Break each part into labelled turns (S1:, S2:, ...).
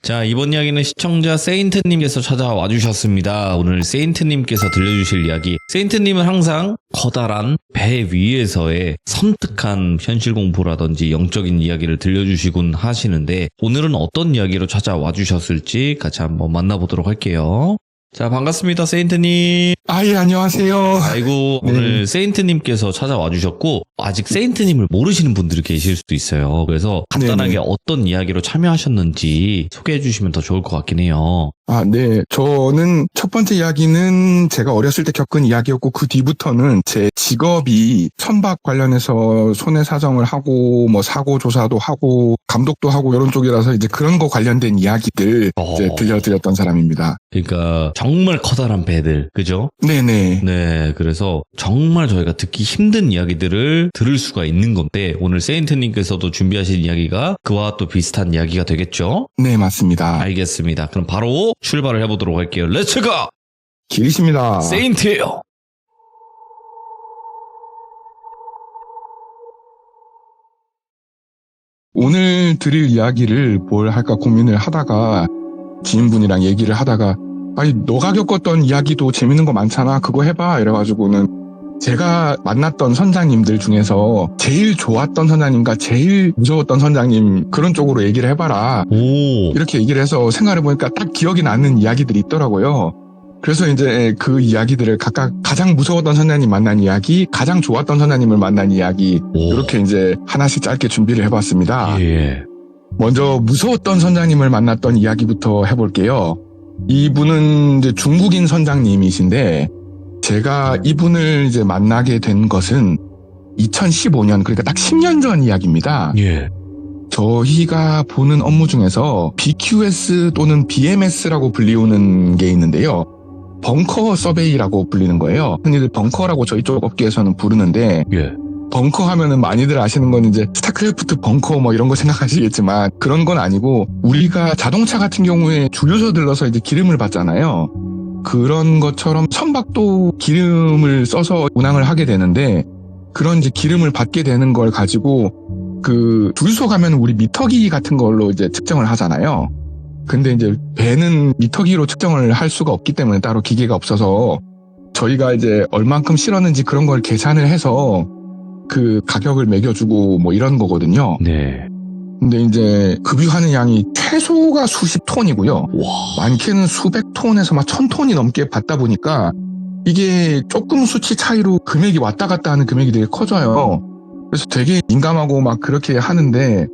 S1: 자, 이번 이야기는 시청자 세인트님께서 찾아와 주셨습니다. 오늘 세인트님께서 들려주실 이야기. 세인트님은 항상 커다란 배 위에서의 섬뜩한 현실 공포라든지 영적인 이야기를 들려주시곤 하시는데, 오늘은 어떤 이야기로 찾아와 주셨을지 같이 한번 만나보도록 할게요. 자, 반갑습니다, 세인트님.
S2: 예, 안녕하세요.
S1: 아이고,
S2: 네.
S1: 오늘 세인트님께서 찾아와 주셨고, 아직 세인트님을 모르시는 분들이 계실 수도 있어요. 그래서 간단하게
S2: 네네.
S1: 어떤 이야기로 참여하셨는지 소개해 주시면 더 좋을 것 같긴 해요.
S2: 네. 저는 첫 번째 이야기는 제가 어렸을 때 겪은 이야기였고, 그 뒤부터는 제 직업이 선박 관련해서 손해사정을 하고, 사고 조사도 하고, 감독도 하고, 이런 쪽이라서 이제 그런 거 관련된 이야기들 이제 들려드렸던 사람입니다.
S1: 그러니까 정말 커다란 배들, 그죠?
S2: 네네.
S1: 네, 그래서 정말 저희가 듣기 힘든 이야기들을 들을 수가 있는 건데, 오늘 세인트님께서도 준비하신 이야기가 그와 또 비슷한 이야기가 되겠죠?
S2: 네, 맞습니다.
S1: 알겠습니다. 그럼 바로 출발을 해보도록 할게요. 렛츠고!
S2: 길이십니다.
S1: 세인트예요.
S2: 오늘 드릴 이야기를 뭘 할까 고민을 하다가 지인분이랑 얘기를 하다가 너가 겪었던 이야기도 재밌는 거 많잖아. 그거 해봐. 이래가지고는 제가 만났던 선장님들 중에서 제일 좋았던 선장님과 제일 무서웠던 선장님 그런 쪽으로 얘기를 해봐라.
S1: 오.
S2: 이렇게 얘기를 해서 생각해보니까 딱 기억이 나는 이야기들이 있더라고요. 그래서 이제 그 이야기들을 각각 가장 무서웠던 선장님 만난 이야기, 가장 좋았던 선장님을 만난 이야기, 이렇게 이제 하나씩 짧게 준비를 해봤습니다.
S1: 예.
S2: 먼저 무서웠던 선장님을 만났던 이야기부터 해볼게요. 이분은 이제 중국인 선장님이신데, 제가 이분을 이제 만나게 된 것은 2015년, 그러니까 딱 10년 전 이야기입니다.
S1: 예.
S2: 저희가 보는 업무 중에서 BQS 또는 BMS라고 불리우는 게 있는데요. 벙커 서베이라고 불리는 거예요. 흔히들 벙커라고 저희 쪽 업계에서는 부르는데,
S1: 예.
S2: 벙커 하면은 많이들 아시는 건 이제 스타크래프트 벙커 이런 거 생각하시겠지만 그런 건 아니고, 우리가 자동차 같은 경우에 주유소 들러서 이제 기름을 받잖아요. 그런 것처럼 선박도 기름을 써서 운항을 하게 되는데, 그런 이제 기름을 받게 되는 걸 가지고 그 주유소 가면 우리 미터기 같은 걸로 이제 측정을 하잖아요. 근데 이제 배는 미터기로 측정을 할 수가 없기 때문에 따로 기계가 없어서 저희가 이제 얼만큼 실었는지 그런 걸 계산을 해서 그 가격을 매겨주고 이런 거거든요.
S1: 네.
S2: 근데 이제 급유하는 양이 최소가 수십 톤이고요.
S1: 와.
S2: 많게는 수백 톤에서 막 1000톤이 넘게 받다 보니까 이게 조금 수치 차이로 금액이 왔다 갔다 하는 금액이 되게 커져요. 그래서 되게 민감하고 막 그렇게 하는데,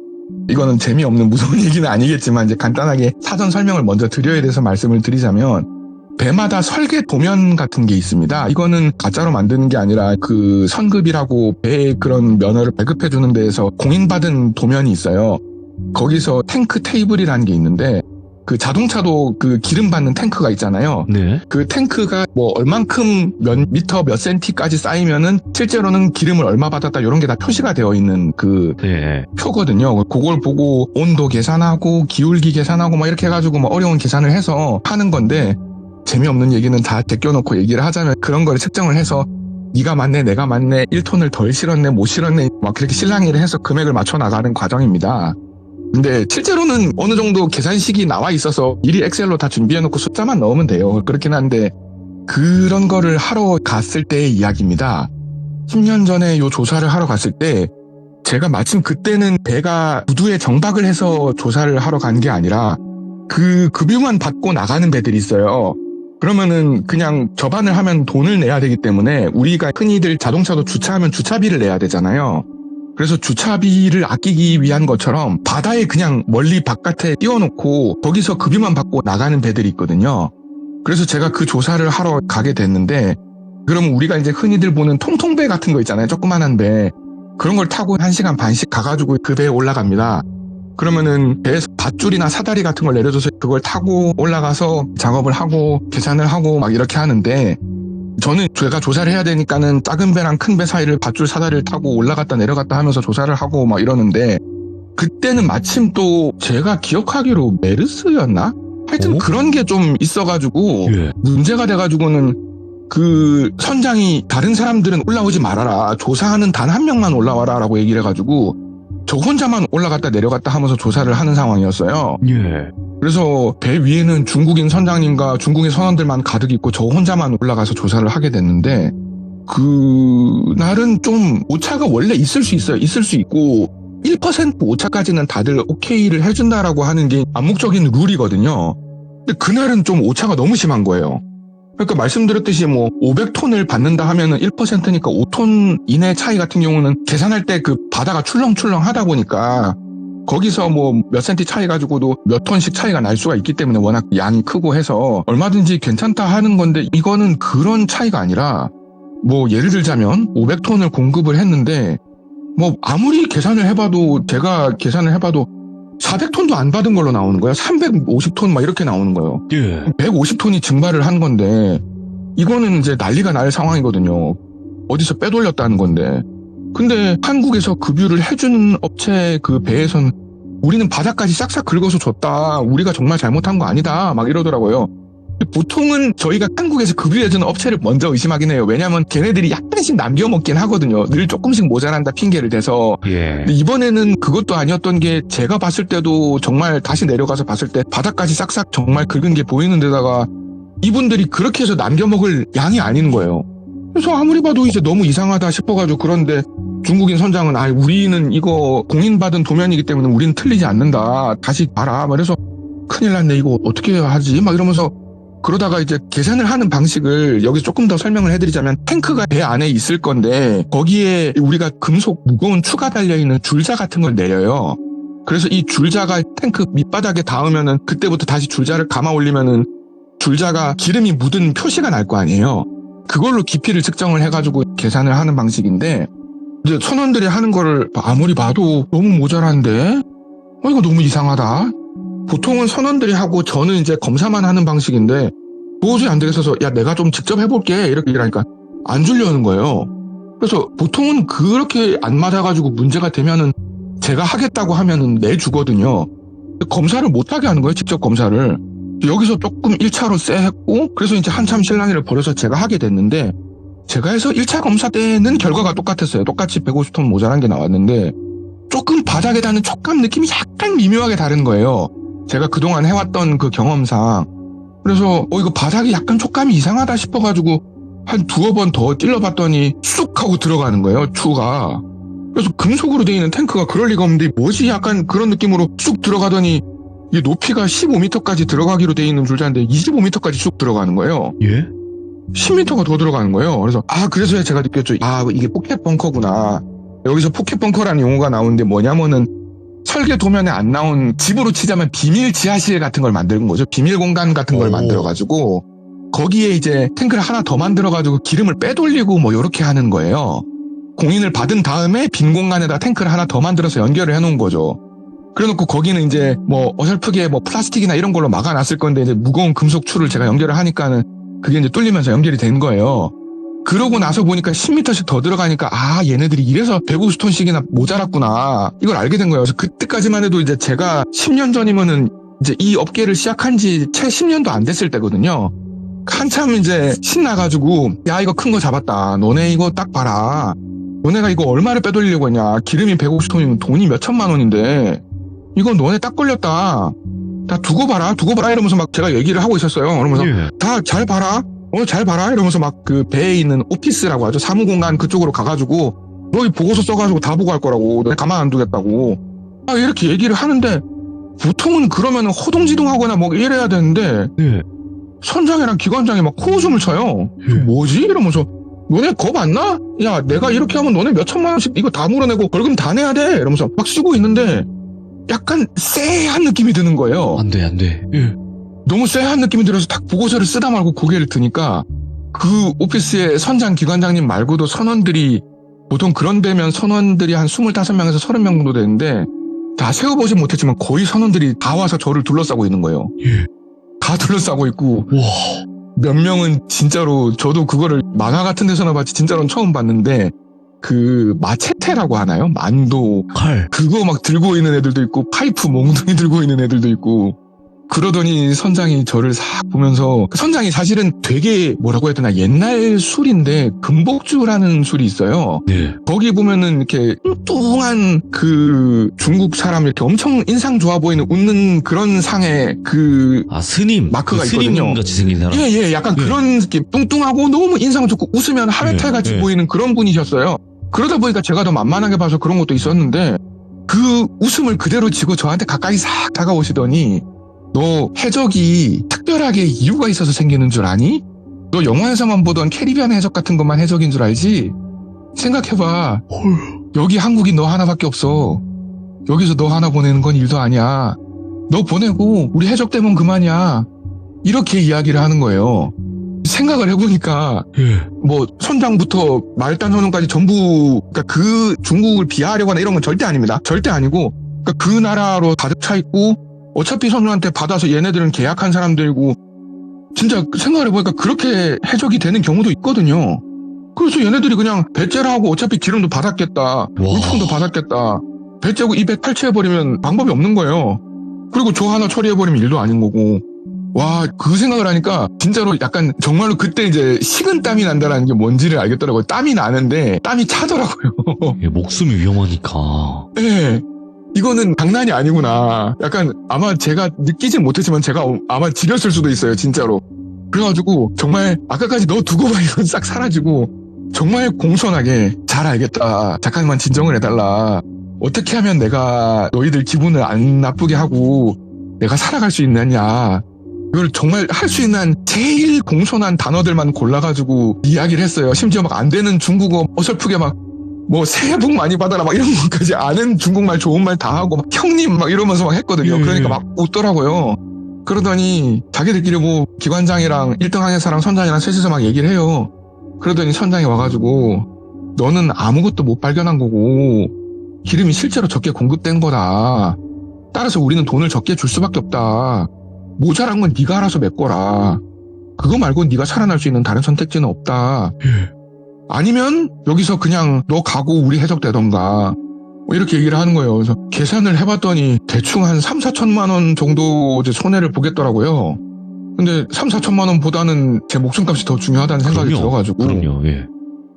S2: 이거는 재미없는 무서운 얘기는 아니겠지만 이제 간단하게 사전 설명을 먼저 드려야 돼서 말씀을 드리자면, 배마다 설계 도면 같은 게 있습니다. 이거는 가짜로 만드는 게 아니라 그 선급이라고 배 그런 면허를 발급해 주는 데에서 공인받은 도면이 있어요. 거기서 탱크 테이블이라는 게 있는데, 그 자동차도 그 기름 받는 탱크가 있잖아요.
S1: 네.
S2: 그 탱크가 얼만큼 몇 미터 몇 센티까지 쌓이면은 실제로는 기름을 얼마 받았다 이런 게 다 표시가 되어 있는 그
S1: 네.
S2: 표거든요. 그걸 보고 온도 계산하고 기울기 계산하고 이렇게 해가지고 어려운 계산을 해서 하는 건데, 재미없는 얘기는 다 제껴놓고 얘기를 하자면 그런 거를 측정을 해서 네가 맞네 내가 맞네 1톤을 덜 실었네 못 실었네 그렇게 실랑이를 해서 금액을 맞춰 나가는 과정입니다. 근데 실제로는 어느 정도 계산식이 나와 있어서 미리 엑셀로 다 준비해놓고 숫자만 넣으면 돼요. 그렇긴 한데 그런 거를 하러 갔을 때의 이야기입니다. 10년 전에 요 조사를 하러 갔을 때 제가 마침 그때는 배가 부두에 정박을 해서 조사를 하러 간 게 아니라 그 급유만 받고 나가는 배들이 있어요. 그러면은 그냥 접안을 하면 돈을 내야 되기 때문에 우리가 흔히들 자동차도 주차하면 주차비를 내야 되잖아요. 그래서 주차비를 아끼기 위한 것처럼 바다에 그냥 멀리 바깥에 띄워놓고 거기서 급유만 받고 나가는 배들이 있거든요. 그래서 제가 그 조사를 하러 가게 됐는데, 그러면 우리가 이제 흔히들 보는 통통배 같은 거 있잖아요. 조그만한 배. 그런 걸 타고 1시간 반씩 가가지고 그 배에 올라갑니다. 그러면은 배에서 밧줄이나 사다리 같은 걸 내려줘서 그걸 타고 올라가서 작업을 하고 계산을 하고 이렇게 하는데, 저는 제가 조사를 해야 되니까는 작은 배랑 큰 배 사이를 밧줄 사다리를 타고 올라갔다 내려갔다 하면서 조사를 하고 이러는데, 그때는 마침 또 제가 기억하기로 메르스였나? 하여튼 그런 게 좀 있어가지고 문제가 돼가지고는 그 선장이 다른 사람들은 올라오지 말아라. 조사하는 단 한 명만 올라와라 라고 얘기를 해가지고 저 혼자만 올라갔다 내려갔다 하면서 조사를 하는 상황이었어요.
S1: 예.
S2: 그래서 배 위에는 중국인 선장님과 중국인 선원들만 가득 있고 저 혼자만 올라가서 조사를 하게 됐는데 그날은 좀 오차가 원래 있을 수 있어요. 있을 수 있고 1% 오차까지는 다들 오케이를 해준다라고 하는 게 암묵적인 룰이거든요. 근데 그날은 좀 오차가 너무 심한 거예요. 그러니까 말씀드렸듯이 뭐 500톤을 받는다 하면은 1%니까 5톤 이내 차이 같은 경우는 계산할 때 그 바다가 출렁출렁 하다 보니까 거기서 뭐 몇 센티 차이 가지고도 몇 톤씩 차이가 날 수가 있기 때문에 워낙 양이 크고 해서 얼마든지 괜찮다 하는 건데 이거는 그런 차이가 아니라 뭐 예를 들자면 500톤을 공급을 했는데 뭐 아무리 계산을 해봐도 제가 계산을 해봐도 400톤도 안 받은 걸로 나오는 거예요. 350톤 막 이렇게 나오는 거예요.
S1: 예.
S2: 150톤이 증발을 한 건데 이거는 이제 난리가 날 상황이거든요. 어디서 빼돌렸다는 건데. 근데 한국에서 급유를 해주는 업체 그 배에선 우리는 바닥까지 싹싹 긁어서 줬다. 우리가 정말 잘못한 거 아니다. 막 이러더라고요. 보통은 저희가 한국에서 급유해주는 업체를 먼저 의심하긴 해요. 왜냐하면 걔네들이 약간씩 남겨먹긴 하거든요. 늘 조금씩 모자란다 핑계를 대서.
S1: 예.
S2: 근데 이번에는 그것도 아니었던 게 제가 봤을 때도 정말 다시 내려가서 봤을 때 바닥까지 싹싹 정말 긁은 게 보이는 데다가 이분들이 그렇게 해서 남겨먹을 양이 아닌 거예요. 그래서 아무리 봐도 이제 너무 이상하다 싶어가지고 그런데 중국인 선장은 우리는 이거 공인받은 도면이기 때문에 우리는 틀리지 않는다. 다시 봐라. 그래서 큰일 났네. 이거 어떻게 하지? 막 이러면서 그러다가 이제 계산을 하는 방식을 여기서 조금 더 설명을 해드리자면 탱크가 배 안에 있을 건데 거기에 우리가 금속 무거운 추가 달려있는 줄자 같은 걸 내려요. 그래서 이 줄자가 탱크 밑바닥에 닿으면은 그때부터 다시 줄자를 감아 올리면은 줄자가 기름이 묻은 표시가 날 거 아니에요. 그걸로 깊이를 측정을 해가지고 계산을 하는 방식인데 이제 선원들이 하는 거를 아무리 봐도 너무 모자란데 이거 너무 이상하다. 보통은 선원들이 하고 저는 이제 검사만 하는 방식인데 도저히 안 되겠어서 야 내가 좀 직접 해볼게 이렇게 얘기하니까 안 주려는 거예요. 그래서 보통은 그렇게 안 맞아가지고 문제가 되면은 제가 하겠다고 하면은 내주거든요. 검사를 못하게 하는 거예요. 직접 검사를. 여기서 조금 1차로 쎄했고 그래서 이제 한참 실랑이를 벌여서 제가 하게 됐는데 제가 해서 1차 검사 때는 결과가 똑같았어요. 똑같이 150톤 모자란 게 나왔는데 조금 바닥에 닿는 촉감 느낌이 약간 미묘하게 다른 거예요. 제가 그동안 해왔던 그 경험상. 그래서 이거 바닥이 약간 촉감이 이상하다 싶어가지고 한 두어 번 더 찔러봤더니 쑥 하고 들어가는 거예요. 추가. 그래서 금속으로 되어 있는 탱크가 그럴 리가 없는데 뭐지 약간 그런 느낌으로 쑥 들어가더니 이 높이가 15m까지 들어가기로 되어 있는 줄자인데 25m까지 쑥 들어가는 거예요.
S1: 예?
S2: 10m가 더 들어가는 거예요. 그래서 그래서야 제가 느꼈죠. 이게 포켓 벙커구나. 여기서 포켓 벙커라는 용어가 나오는데 뭐냐면은 설계 도면에 안 나온 집으로 치자면 비밀 지하실 같은 걸 만드는 거죠. 비밀 공간 같은 걸 만들어가지고 거기에 이제 탱크를 하나 더 만들어가지고 기름을 빼돌리고 뭐 이렇게 하는 거예요. 공인을 받은 다음에 빈 공간에다 탱크를 하나 더 만들어서 연결을 해놓은 거죠. 그래놓고 거기는 이제 뭐 어설프게 뭐 플라스틱이나 이런 걸로 막아놨을 건데 이제 무거운 금속 추를 제가 연결을 하니까는 그게 이제 뚫리면서 연결이 된 거예요. 그러고 나서 보니까 10m씩 더 들어가니까 얘네들이 이래서 150톤씩이나 모자랐구나 이걸 알게 된 거예요. 그래서 그때까지만 해도 이제 제가 10년 전이면은 이제 이 업계를 시작한 지 채 10년도 안 됐을 때거든요. 한참 이제 신나가지고 야 이거 큰 거 잡았다. 너네 이거 딱 봐라. 너네가 이거 얼마를 빼돌리려고 했냐. 기름이 150톤이면 돈이 몇 천만 원인데 이건 너네 딱 걸렸다. 다 두고 봐라 이러면서 막 제가 얘기를 하고 있었어요. 그러면서 다 잘 봐라. 잘 봐라 이러면서 막 그 배에 있는 오피스라고 하죠. 사무공간 그쪽으로 가가지고 너희 보고서 써가지고 다 보고 할 거라고. 너네 가만 안 두겠다고. 이렇게 얘기를 하는데 보통은 그러면 허둥지둥하거나 뭐 이래야 되는데 선장이랑 기관장이 막 코웃음을 쳐요. 뭐지? 이러면서 너네 겁 안 나? 야 내가 이렇게 하면 너네 몇 천만 원씩 이거 다 물어내고 벌금 다 내야 돼. 이러면서 막 쓰고 있는데 약간 쎄한 느낌이 드는 거예요.
S1: 안 돼.
S2: 너무 쎄한 느낌이 들어서 딱 보고서를 쓰다 말고 고개를 드니까 그 오피스의 선장 기관장님 말고도 선원들이 보통 그런 데면 선원들이 한 25명에서 30명 정도 되는데 다 세워보진 못했지만 거의 선원들이 다 와서 저를 둘러싸고 있는 거예요. 다 둘러싸고 있고 몇 명은 진짜로 저도 그거를 만화 같은 데서나 봤지 진짜로는 처음 봤는데 그 마체테라고 하나요? 만도
S1: 칼
S2: 그거 막 들고 있는 애들도 있고 파이프 몽둥이 들고 있는 애들도 있고 그러더니 선장이 저를 싹 보면서, 선장이 사실은 되게 뭐라고 해야 되나, 옛날 술인데 금복주라는 술이 있어요.
S1: 네.
S2: 거기 보면은 이렇게 뚱뚱한 그 중국 사람 이렇게 엄청 인상 좋아 보이는 웃는 그런 상의 그
S1: 스님.
S2: 마크가
S1: 스님
S2: 있거든요.
S1: 같이 생긴 사람.
S2: 예, 약간
S1: 예.
S2: 그런 이렇게 뚱뚱하고 너무 인상 좋고 웃으면 하회탈 같이
S1: 예.
S2: 보이는 그런 분이셨어요. 그러다 보니까 제가 더 만만하게 봐서 그런 것도 있었는데, 그 웃음을 그대로 지고 저한테 가까이 싹 다가오시더니, 너 해적이 특별하게 이유가 있어서 생기는 줄 아니? 너 영화에서만 보던 캐리비안 해적 같은 것만 해적인 줄 알지? 생각해봐. 여기 한국인 너 하나밖에 없어. 여기서 너 하나 보내는 건 일도 아니야. 너 보내고 우리 해적 되면 그만이야. 이렇게 이야기를 하는 거예요. 생각을 해보니까
S1: 예.
S2: 뭐 선장부터 말단 선원까지 전부, 그러니까 그 중국을 비하하려거나 이런 건 절대 아닙니다. 절대 아니고, 그러니까 그 나라로 가득 차 있고 어차피 선조한테 받아서 얘네들은 계약한 사람들이고, 진짜 생각을 해보니까 그렇게 해적이 되는 경우도 있거든요. 그래서 얘네들이 그냥 배째라 하고 어차피 기름도 받았겠다, 물품도 받았겠다, 배째고 입에 탈취해버리면 방법이 없는 거예요. 그리고 저 하나 처리해버리면 일도 아닌 거고. 와, 그 생각을 하니까 진짜로 약간 정말로 그때 이제 식은 땀이 난다는 게 뭔지를 알겠더라고요. 땀이 나는데 땀이 차더라고요.
S1: 예, 목숨이 위험하니까.
S2: 네, 이거는 장난이 아니구나. 약간 아마 제가 느끼진 못했지만 제가 아마 지렸을 수도 있어요, 진짜로. 그래가지고 정말 아까까지 너 두고 봐 이건 싹 사라지고, 정말 공손하게 잘 알겠다, 잠깐만 진정을 해달라, 어떻게 하면 내가 너희들 기분을 안 나쁘게 하고 내가 살아갈 수 있느냐, 이걸 정말 할 수 있는 제일 공손한 단어들만 골라가지고 이야기를 했어요. 심지어 막 안 되는 중국어 어설프게 막 뭐 새해 복 많이 받아라 막 이런 것까지 아는 중국말 좋은 말 다 하고 막 형님 막 이러면서 막 했거든요. 그러니까 막 웃더라고요. 그러더니 자기들끼리 뭐 기관장이랑 1등 항해사랑 선장이랑 셋이서 막 얘기를 해요. 그러더니 선장이 와가지고, 너는 아무것도 못 발견한 거고 기름이 실제로 적게 공급된 거다. 따라서 우리는 돈을 적게 줄 수밖에 없다. 모자란 건 네가 알아서 메꿔라. 그거 말고 네가 살아날 수 있는 다른 선택지는 없다. 아니면 여기서 그냥 너 가고 우리 해적되던가, 뭐 이렇게 얘기를 하는 거예요. 그래서 계산을 해봤더니 대충 한 3, 4천만 원 정도 이제 손해를 보겠더라고요. 근데 3, 4천만 원보다는 제 목숨값이 더 중요하다는 생각이 들어가지고.
S1: 그럼요, 예.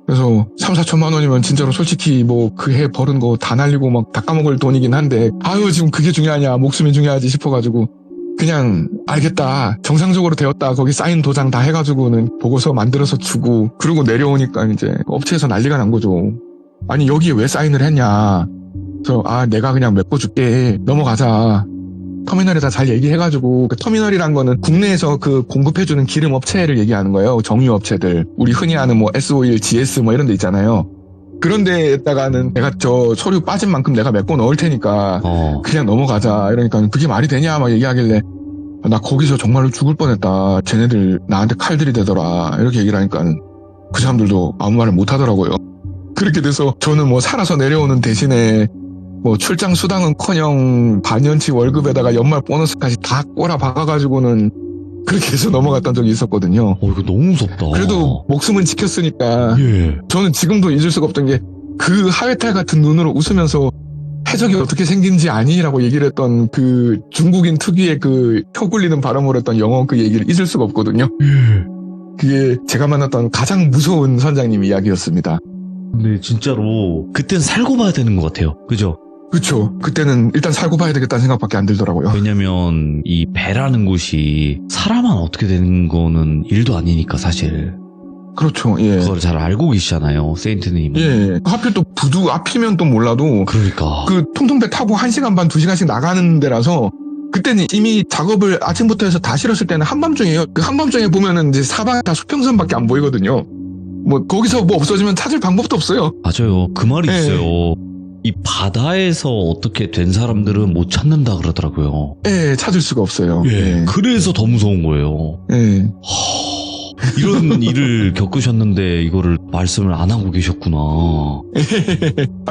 S2: 그래서 3, 4천만 원이면 진짜로 솔직히 뭐 그 해 벌은 거 다 날리고 막 다 까먹을 돈이긴 한데, 아유 지금 그게 중요하냐, 목숨이 중요하지 싶어가지고 그냥 알겠다, 정상적으로 되었다, 거기 사인 도장 다 해가지고는 보고서 만들어서 주고, 그러고 내려오니까 이제 업체에서 난리가 난 거죠. 아니 여기에 왜 사인을 했냐. 그래서 내가 그냥 메꿔줄게, 넘어가자. 터미널에다 잘 얘기해가지고, 그 터미널이란 거는 국내에서 그 공급해주는 기름 업체를 얘기하는 거예요. 정유 업체들. 우리 흔히 아는 뭐 S-오일, GS 뭐 이런 데 있잖아요. 그런 데에다가는 내가 저 서류 빠진 만큼 내가 메꿔 넣을 테니까 그냥 넘어가자. 이러니까 그게 말이 되냐 막 얘기하길래, 나 거기서 정말로 죽을 뻔했다, 쟤네들 나한테 칼들이 되더라, 이렇게 얘기를 하니까 그 사람들도 아무 말을 못 하더라고요. 그렇게 돼서 저는 뭐 살아서 내려오는 대신에 뭐 출장 수당은커녕 반년치 월급에다가 연말 보너스까지 다 꼬라 박아가지고는 그렇게 해서 넘어갔던 적이 있었거든요.
S1: 이거 너무 무섭다.
S2: 그래도 목숨은 지켰으니까.
S1: 예.
S2: 저는 지금도 잊을 수가 없던 게, 그 하회탈 같은 눈으로 웃으면서 해적이 어떻게 생긴지 아니라고 얘기를 했던 그 중국인 특유의 그 혀 굴리는 발음으로 했던 영어 그 얘기를 잊을 수가 없거든요. 그게 제가 만났던 가장 무서운 선장님 이야기였습니다.
S1: 근데 진짜로 그땐 살고 봐야 되는 것 같아요. 그죠?
S2: 그쵸. 그때는 일단 살고 봐야 되겠다는 생각밖에 안 들더라고요.
S1: 왜냐면 이 배라는 곳이 사람만 어떻게 되는 거는 일도 아니니까 사실.
S2: 그렇죠. 예.
S1: 그걸 잘 알고 계시잖아요, 세인트님은.
S2: 예. 하필 또 부두 앞이면 또 몰라도
S1: 그러니까.
S2: 그 통통배 타고 1시간 반, 2시간씩 나가는 데라서, 그때는 이미 작업을 아침부터 해서 다 실었을 때는 한밤중이에요. 그 한밤중에 보면은 이제 사방에 다 수평선밖에 안 보이거든요. 뭐 거기서 뭐 없어지면 찾을 방법도 없어요.
S1: 맞아요. 그 말이
S2: 예.
S1: 있어요. 이 바다에서 어떻게 된 사람들은 못 찾는다 그러더라고요.
S2: 예, 찾을 수가 없어요. 예.
S1: 그래서 더 무서운 거예요.
S2: 예.
S1: 이런 일을 겪으셨는데 이거를 말씀을 안 하고 계셨구나.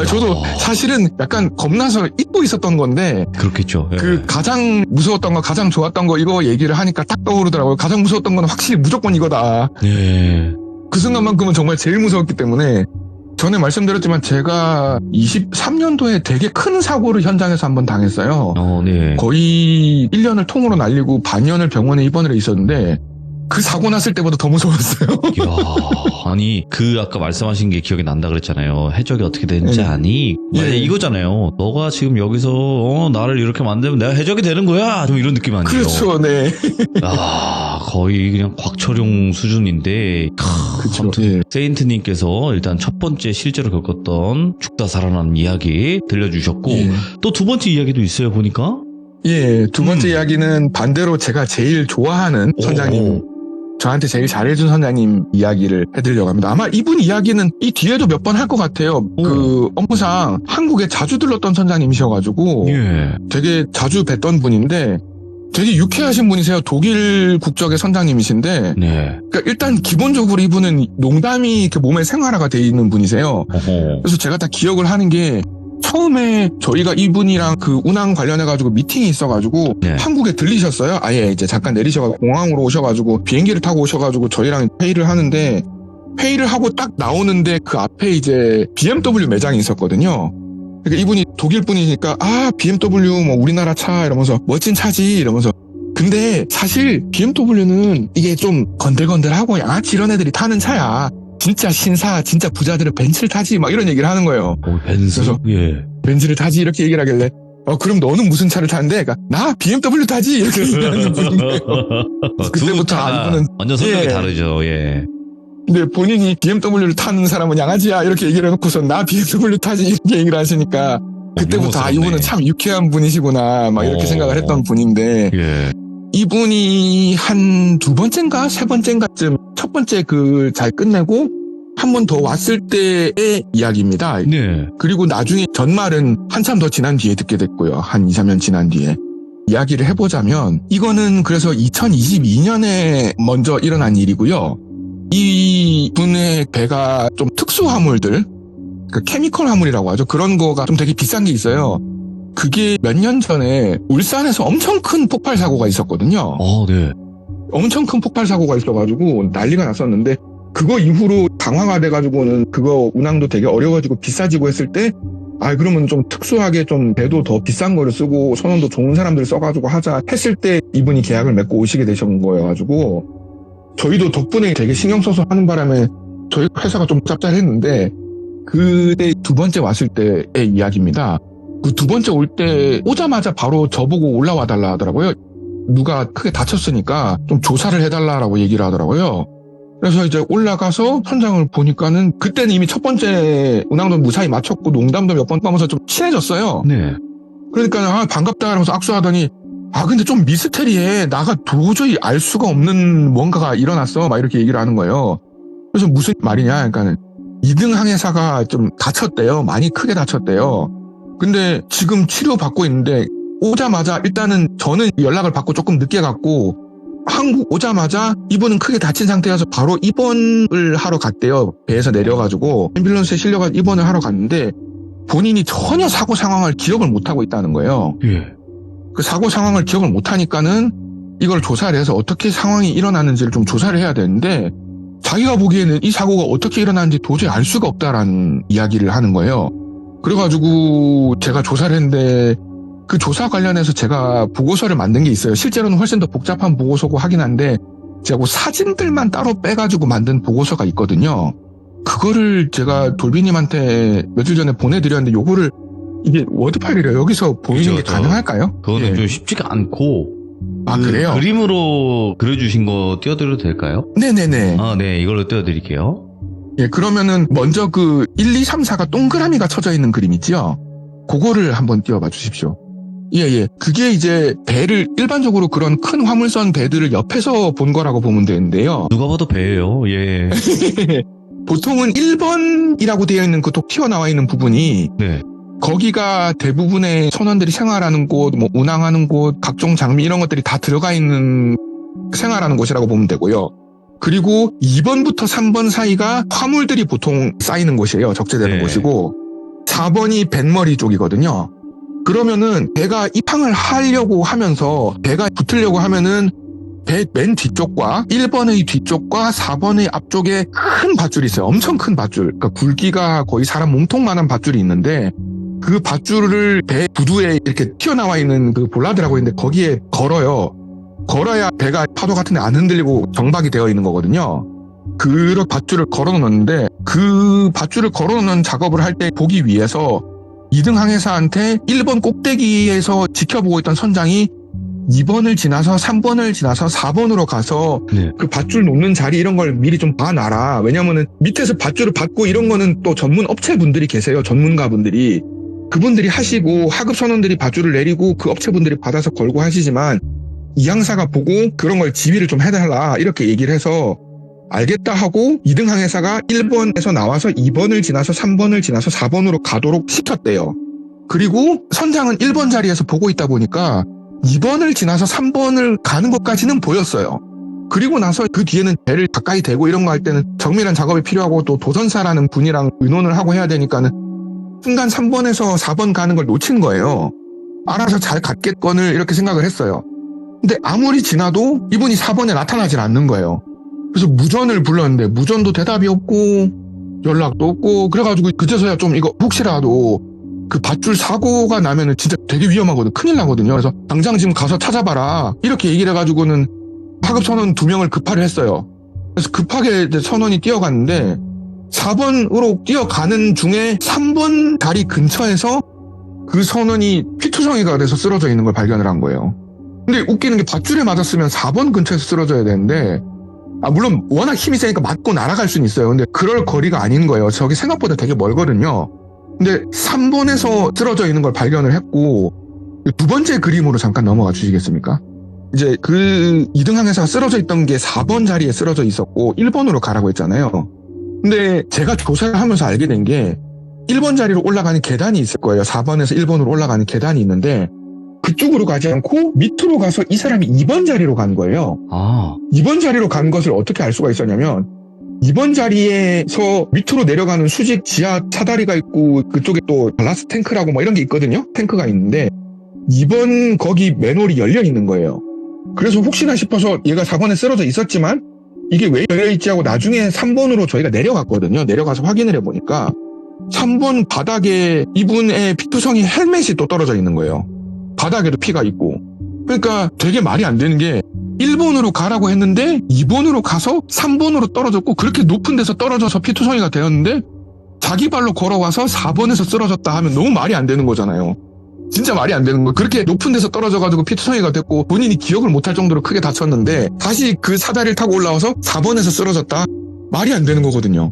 S2: 저도 사실은 약간 겁나서 잊고 있었던 건데,
S1: 그렇겠죠. 예.
S2: 그 가장 무서웠던 거, 가장 좋았던 거 이거 얘기를 하니까 딱 떠오르더라고요. 가장 무서웠던 건 확실히 무조건 이거다.
S1: 예.
S2: 그 순간만큼은 정말 제일 무서웠기 때문에 전에 말씀드렸지만 제가 23년도에 되게 큰 사고를 현장에서 한번 당했어요.
S1: 네.
S2: 거의 1년을 통으로 날리고 반년을 병원에 입원을 해 있었는데 그 사고 났을 때보다 더 무서웠어요.
S1: 이야, 아니 그 아까 말씀하신 게 기억이 난다 그랬잖아요. 해적이 어떻게 되는지
S2: 네.
S1: 아니? 만약에
S2: 예.
S1: 이거잖아요. 너가 지금 여기서 나를 이렇게 만들면 내가 해적이 되는 거야. 좀 이런 느낌 아니에요?
S2: 그렇죠, 네.
S1: 아, 거의 그냥 곽철용 수준인데.
S2: 그렇죠. 예.
S1: 세인트님께서 일단 첫 번째 실제로 겪었던 죽다 살아난 이야기 들려주셨고
S2: 예.
S1: 또 두 번째 이야기도 있어요 보니까.
S2: 예, 두 번째 이야기는 반대로 제가 제일 좋아하는 선장님, 저한테 제일 잘해준 선장님 이야기를 해드리려고 합니다. 아마 이분 이야기는 이 뒤에도 몇 번 할 것 같아요. 그 업무상 한국에 자주 들렀던 선장님이셔가지고
S1: 예.
S2: 되게 자주 뵀던 분인데 되게 유쾌하신 분이세요. 독일 국적의 선장님이신데
S1: 네.
S2: 그러니까 일단 기본적으로 이분은 농담이 이렇게 몸에 생활화가 돼 있는 분이세요.
S1: 어허.
S2: 그래서 제가 다 기억을 하는 게 처음에 저희가 이분이랑 그 운항 관련해가지고 미팅이 있어가지고
S1: 네.
S2: 한국에 들리셨어요. 아예 이제 잠깐 내리셔가지고 공항으로 오셔가지고 비행기를 타고 오셔가지고 저희랑 회의를 하는데 회의를 하고 딱 나오는데 그 앞에 이제 BMW 매장이 있었거든요. 그러니까 이분이 독일 분이니까 BMW 뭐 우리나라 차 이러면서 멋진 차지 이러면서 근데 사실 BMW는 이게 좀 건들건들하고 양아치 이런 애들이 타는 차야. 진짜 신사, 진짜 부자들은 벤츠를 타지 막 이런 얘기를 하는 거예요.
S1: 벤츠?
S2: 그래서
S1: 예.
S2: 벤츠를 타지 이렇게 얘기를 하길래 그럼 너는 무슨 차를 타는데? 그러니까 나 BMW 타지 이렇게 얘기하는 분인데요. 그때부터 이분은
S1: 완전 성격이
S2: 예.
S1: 다르죠. 예.
S2: 근데 본인이 BMW를 타는 사람은 양아지야 이렇게 얘기를 해놓고서 나 BMW 타지 이렇게 얘기를 하시니까 그때부터 이분은 참 유쾌한 분이시구나 막 이렇게 생각을 했던 분인데
S1: 예.
S2: 이분이 한 두 번째인가 세 번째인가쯤 첫 번째 그 잘 끝내고 한 번 더 왔을 때의 이야기입니다.
S1: 네.
S2: 그리고 나중에 전말은 한참 더 지난 뒤에 듣게 됐고요. 한 2, 3년 지난 뒤에. 이야기를 해보자면 이거는 그래서 2022년에 먼저 일어난 일이고요. 이 분의 배가 좀 특수 화물들, 그 케미컬 화물이라고 하죠. 그런 거가 좀 되게 비싼 게 있어요. 그게 몇 년 전에 울산에서 엄청 큰 폭발 사고가 있었거든요.
S1: 네.
S2: 엄청 큰 폭발 사고가 있어가지고 난리가 났었는데 그거 이후로 강화가 돼가지고는 그거 운항도 되게 어려워지고 비싸지고 했을 때 그러면 좀 특수하게 좀 배도 더 비싼 거를 쓰고 선원도 좋은 사람들 써가지고 하자 했을 때 이분이 계약을 맺고 오시게 되신 거여가지고 저희도 덕분에 되게 신경 써서 하는 바람에 저희 회사가 좀 짭짤했는데 그때 두 번째 왔을 때의 이야기입니다. 그 두 번째 올 때 오자마자 바로 저보고 올라와 달라 하더라고요. 누가 크게 다쳤으니까 좀 조사를 해달라라고 얘기를 하더라고요. 그래서 이제 올라가서 현장을 보니까는 그때는 이미 첫 번째 운항도 무사히 마쳤고 농담도 몇 번 하면서 좀 친해졌어요.
S1: 네.
S2: 그러니까 반갑다 이러면서 악수하더니 근데 좀 미스테리해. 나가 도저히 알 수가 없는 뭔가가 일어났어. 막 이렇게 얘기를 하는 거예요. 그래서 무슨 말이냐. 그러니까는 2등 항해사가 좀 다쳤대요. 많이 크게 다쳤대요. 근데 지금 치료받고 있는데 오자마자 일단은 저는 연락을 받고 조금 늦게 갔고 한국 오자마자 이분은 크게 다친 상태여서 바로 입원을 하러 갔대요. 배에서 내려가지고 앰뷸런스에 실려가지고 입원을 하러 갔는데 본인이 전혀 사고 상황을 기억을 못하고 있다는 거예요.
S1: 예.
S2: 그 사고 상황을 기억을 못하니까는 이걸 조사를 해서 어떻게 상황이 일어났는지를 좀 조사를 해야 되는데 자기가 보기에는 이 사고가 어떻게 일어났는지 도저히 알 수가 없다라는 이야기를 하는 거예요. 그래가지고 제가 조사를 했는데 그 조사 관련해서 제가 보고서를 만든 게 있어요. 실제로는 훨씬 더 복잡한 보고서고 하긴 한데 제가 그 사진들만 따로 빼가지고 만든 보고서가 있거든요. 그거를 제가 돌비님한테 며칠 전에 보내드렸는데 요거를 이게 워드 파일이래요. 여기서 보이는 게 가능할까요?
S1: 그거는
S2: 예.
S1: 좀 쉽지가 않고.
S2: 그래요?
S1: 그림으로 그려주신 거 띄워드려도 될까요?
S2: 네네네.
S1: 네, 이걸로 띄워드릴게요.
S2: 예, 그러면은 먼저 그 1, 2, 3, 4가 동그라미가 쳐져 있는 그림 있죠? 그거를 한번 띄워봐 주십시오. 예. 그게 이제 배를 일반적으로 그런 큰 화물선 배들을 옆에서 본 거라고 보면 되는데요.
S1: 누가 봐도 배예요. 예.
S2: 보통은 1번이라고 되어 있는 그 톡 튀어나와 있는 부분이
S1: 네.
S2: 거기가 대부분의 선원들이 생활하는 곳, 뭐 운항하는 곳, 각종 장비 이런 것들이 다 들어가 있는 생활하는 곳이라고 보면 되고요. 그리고 2번부터 3번 사이가 화물들이 보통 쌓이는 곳이에요. 적재되는
S1: 네.
S2: 곳이고 4번이 뱃머리 쪽이거든요. 그러면은 배가 입항을 하려고 하면서 배가 붙으려고 하면은 배 맨 뒤쪽과 1번의 뒤쪽과 4번의 앞쪽에 큰 밧줄이 있어요. 엄청 큰 밧줄. 그러니까 굵기가 거의 사람 몸통만한 밧줄이 있는데 그 밧줄을 배 부두에 이렇게 튀어나와 있는 그 볼라드라고 있는데 거기에 걸어요. 걸어야 배가 파도 같은 데 안 흔들리고 정박이 되어 있는 거거든요. 그런 밧줄을 걸어 놓는데 그 밧줄을 걸어 놓는 작업을 할 때 보기 위해서 2등 항해사한테 1번 꼭대기에서 지켜보고 있던 선장이 2번을 지나서 3번을 지나서 4번으로 가서
S1: 네.
S2: 그 밧줄 놓는 자리 이런 걸 미리 좀 봐놔라. 왜냐면은 밑에서 밧줄을 받고 이런 거는 또 전문 업체분들이 계세요. 전문가분들이. 그분들이 하시고 하급 선원들이 밧줄을 내리고 그 업체분들이 받아서 걸고 하시지만 이 항사가 보고 그런 걸 지휘를 좀 해달라 이렇게 얘기를 해서 알겠다 하고 2등 항해사가 1번에서 나와서 2번을 지나서 3번을 지나서 4번으로 가도록 시켰대요. 그리고 선장은 1번 자리에서 보고 있다 보니까 2번을 지나서 3번을 가는 것까지는 보였어요. 그리고 나서 그 뒤에는 배를 가까이 대고 이런 거 할 때는 정밀한 작업이 필요하고 또 도전사라는 분이랑 의논을 하고 해야 되니까는 순간 3번에서 4번 가는 걸 놓친 거예요. 알아서 잘 갔겠거늘 이렇게 생각을 했어요. 근데 아무리 지나도 이분이 4번에 나타나질 않는 거예요. 그래서 무전을 불렀는데 무전도 대답이 없고 연락도 없고 그래가지고 그제서야 좀 이거 혹시라도 그 밧줄 사고가 나면은 진짜 되게 위험하거든. 큰일 나거든요. 그래서 당장 지금 가서 찾아봐라. 이렇게 얘기를 해가지고는 하급 선원 2명을 급파를 했어요. 그래서 급하게 이제 선원이 뛰어갔는데 4번으로 뛰어가는 중에 3번 다리 근처에서 그 선원이 피투성이가 돼서 쓰러져 있는 걸 발견을 한 거예요. 근데 웃기는 게 밧줄에 맞았으면 4번 근처에서 쓰러져야 되는데 물론 워낙 힘이 세니까 맞고 날아갈 수는 있어요. 근데 그럴 거리가 아닌 거예요. 저기 생각보다 되게 멀거든요. 근데 3번에서 쓰러져 있는 걸 발견을 했고 두 번째 그림으로 잠깐 넘어가 주시겠습니까? 이제 그 2등 항해사가 쓰러져 있던 게 4번 자리에 쓰러져 있었고 1번으로 가라고 했잖아요. 근데 제가 조사를 하면서 알게 된 게 1번 자리로 올라가는 계단이 있을 거예요. 4번에서 1번으로 올라가는 계단이 있는데 그쪽으로 가지 않고 밑으로 가서 이 사람이 2번 자리로 간 거예요. 2번 자리로 간 것을 어떻게 알 수가 있었냐면 2번 자리에서 밑으로 내려가는 수직 지하 차다리가 있고 그쪽에 또 발라스 탱크라고 뭐 이런 게 있거든요. 탱크가 있는데 2번 거기 맨홀이 열려 있는 거예요. 그래서 혹시나 싶어서 얘가 4번에 쓰러져 있었지만 이게 왜 열려있지 하고 나중에 3번으로 저희가 내려갔거든요. 내려가서 확인을 해보니까 3번 바닥에 이분의 피투성이 헬멧이 또 떨어져 있는 거예요. 바닥에도 피가 있고. 그러니까 되게 말이 안 되는 게 1번으로 가라고 했는데 2번으로 가서 3번으로 떨어졌고 그렇게 높은 데서 떨어져서 피투성이가 되었는데 자기 발로 걸어와서 4번에서 쓰러졌다 하면 너무 말이 안 되는 거잖아요. 진짜 말이 안 되는 거예요. 그렇게 높은 데서 떨어져가지고 피투성이가 됐고 본인이 기억을 못할 정도로 크게 다쳤는데 다시 그 사다리를 타고 올라와서 4번에서 쓰러졌다? 말이 안 되는 거거든요.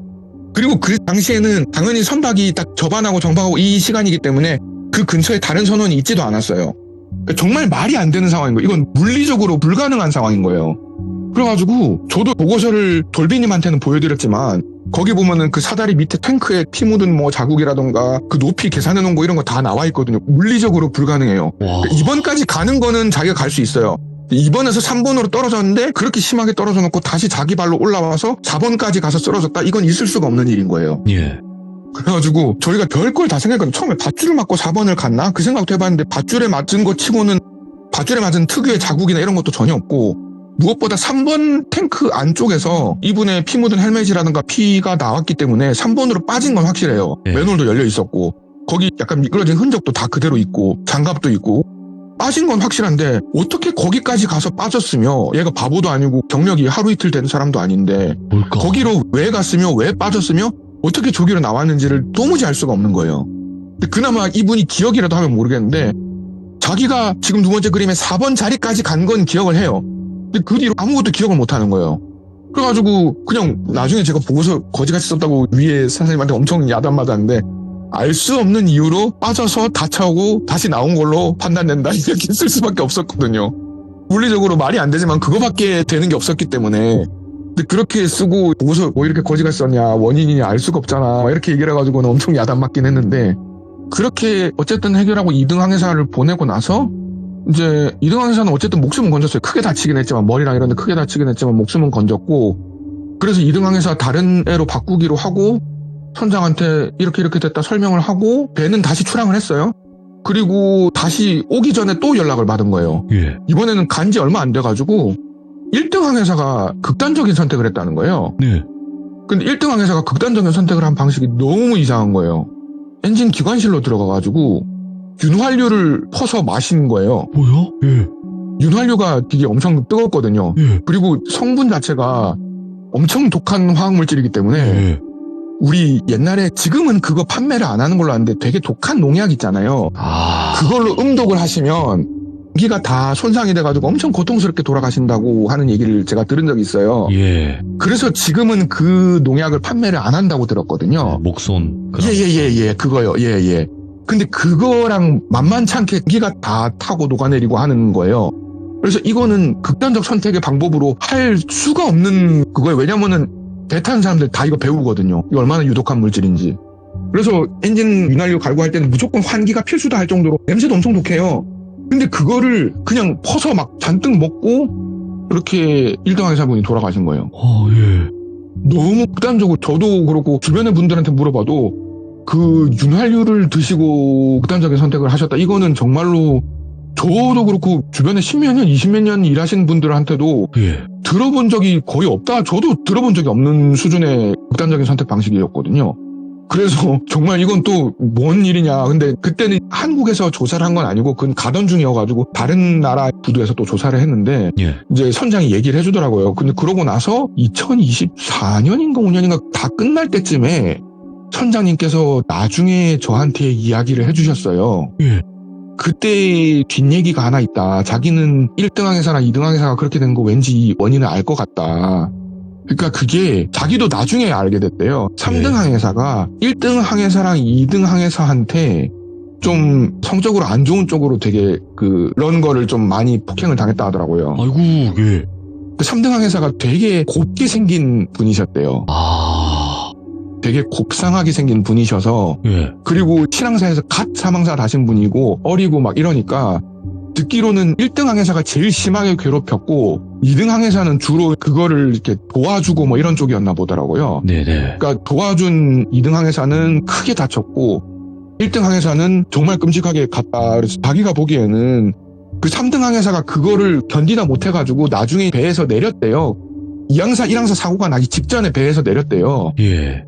S2: 그리고 그 당시에는 당연히 선박이 딱 접안하고 정박하고 이 시간이기 때문에 그 근처에 다른 선원이 있지도 않았어요. 정말 말이 안 되는 상황인 거예요. 이건 물리적으로 불가능한 상황인 거예요. 그래가지고 저도 보고서를 돌비님한테는 보여드렸지만 거기 보면은 그 사다리 밑에 탱크에 피 묻은 뭐 자국이라던가 그 높이 계산해 놓은 거 이런 거 다 나와 있거든요. 물리적으로 불가능해요. 2번까지 가는 거는 자기가 갈 수 있어요. 2번에서 3번으로 떨어졌는데 그렇게 심하게 떨어져 놓고 다시 자기 발로 올라와서 4번까지 가서 쓰러졌다? 이건 있을 수가 없는 일인 거예요.
S1: 예.
S2: 그래가지고 저희가 별걸 다 생각했거든요. 처음에 밧줄을 맞고 4번을 갔나? 그 생각도 해봤는데 밧줄에 맞은 거 치고는 밧줄에 맞은 특유의 자국이나 이런 것도 전혀 없고 무엇보다 3번 탱크 안쪽에서 이분의 피 묻은 헬멧이라든가 피가 나왔기 때문에 3번으로 빠진 건 확실해요.
S1: 네.
S2: 맨홀도 열려 있었고 거기 약간 미끄러진 흔적도 다 그대로 있고 장갑도 있고 빠진 건 확실한데 어떻게 거기까지 가서 빠졌으며 얘가 바보도 아니고 경력이 하루 이틀 된 사람도 아닌데
S1: 뭘까?
S2: 거기로 왜 갔으며 왜 빠졌으며 어떻게 조기로 나왔는지를 도무지 알 수가 없는 거예요. 근데 그나마 이분이 기억이라도 하면 모르겠는데 자기가 지금 두 번째 그림에 4번 자리까지 간 건 기억을 해요. 근데 그 뒤로 아무것도 기억을 못 하는 거예요. 그래가지고 그냥 나중에 제가 보고서 거지같이 썼다고 위에 선생님한테 엄청 야단맞았는데 알 수 없는 이유로 빠져서 다쳐오고 다시 나온 걸로 판단된다 이렇게 쓸 수밖에 없었거든요. 물리적으로 말이 안 되지만 그거밖에 되는 게 없었기 때문에 근데 그렇게 쓰고 보고서 뭐 이렇게 거지같이 썼냐 원인이냐 알 수가 없잖아 이렇게 얘기를 해가지고는 엄청 야단맞긴 했는데 그렇게 어쨌든 해결하고 2등 항해사를 보내고 나서 이제 2등 항해사는 어쨌든 목숨은 건졌어요. 크게 다치긴 했지만 머리랑 이런 데 크게 다치긴 했지만 목숨은 건졌고 그래서 2등 항해사 다른 애로 바꾸기로 하고 선장한테 이렇게 됐다 설명을 하고 배는 다시 출항을 했어요. 그리고 다시 오기 전에 또 연락을 받은 거예요.
S1: 예.
S2: 이번에는 간지 얼마 안 돼가지고 1등 항해사가 극단적인 선택을 했다는 거예요.
S1: 네.
S2: 근데 1등 항해사가 극단적인 선택을 한 방식이 너무 이상한 거예요. 엔진 기관실로 들어가가지고 윤활유를 퍼서 마신 거예요.
S1: 뭐야? 예.
S2: 윤활유가 되게 엄청 뜨겁거든요.
S1: 예.
S2: 그리고 성분 자체가 엄청 독한 화학물질이기 때문에
S1: 예.
S2: 우리 옛날에 지금은 그거 판매를 안 하는 걸로 아는데 되게 독한 농약 있잖아요.
S1: 아.
S2: 그걸로 음독을 하시면 기가 다 손상이 돼가지고 엄청 고통스럽게 돌아가신다고 하는 얘기를 제가 들은 적이 있어요.
S1: 예.
S2: 그래서 지금은 그 농약을 판매를 안 한다고 들었거든요.
S1: 목손.
S2: 예, 그거요. 예. 근데 그거랑 만만찮게 기가 다 타고 녹아내리고 하는 거예요. 그래서 이거는 극단적 선택의 방법으로 할 수가 없는 그거예요. 왜냐면은 배 타는 사람들 다 이거 배우거든요. 이거 얼마나 유독한 물질인지. 그래서 엔진 윤활유 갈고 할 때는 무조건 환기가 필수다 할 정도로 냄새도 엄청 독해요. 근데 그거를 그냥 퍼서 막 잔뜩 먹고 이렇게 1등 항해사분이 돌아가신 거예요.
S1: 예.
S2: 너무 극단적으로 저도 그렇고 주변의 분들한테 물어봐도 그 윤활유를 드시고 극단적인 선택을 하셨다. 이거는 정말로 저도 그렇고 주변에 10몇 년, 20몇 년 일하신 분들한테도
S1: 예.
S2: 들어본 적이 거의 없다. 저도 들어본 적이 없는 수준의 극단적인 선택 방식이었거든요. 그래서 정말 이건 또 뭔 일이냐. 근데 그때는 한국에서 조사를 한 건 아니고 그건 가던 중이어가지고 다른 나라 부두에서 또 조사를 했는데
S1: 예.
S2: 이제 선장이 얘기를 해주더라고요. 근데 그러고 나서 2024년인가 5년인가 다 끝날 때쯤에 선장님께서 나중에 저한테 이야기를 해주셨어요.
S1: 예.
S2: 그때 뒷얘기가 하나 있다. 자기는 1등 항해사나 2등 항해사가 그렇게 된 거 왠지 원인을 알 것 같다. 그러니까 그게 자기도 나중에 알게 됐대요. 3등 항해사가 1등 항해사랑 2등 항해사한테 좀 성적으로 안 좋은 쪽으로 되게 그런 거를 좀 많이 폭행을 당했다 하더라고요.
S1: 아이고, 예.
S2: 3등 항해사가 되게 곱게 생긴 분이셨대요.
S1: 아.
S2: 되게 곱상하게 생긴 분이셔서
S1: 예.
S2: 그리고 신항사에서 갓 사망사 다신 분이고 어리고 막 이러니까 듣기로는 1등 항해사가 제일 심하게 괴롭혔고 2등 항해사는 주로 그거를 이렇게 도와주고 뭐 이런 쪽이었나 보더라고요.
S1: 네네.
S2: 그러니까 도와준 2등 항해사는 크게 다쳤고 1등 항해사는 정말 끔찍하게 갔다. 그래서 자기가 보기에는 그 3등 항해사가 그거를 견디다 못해가지고 나중에 배에서 내렸대요. 2항사, 1항사 사고가 나기 직전에 배에서 내렸대요.
S1: 예.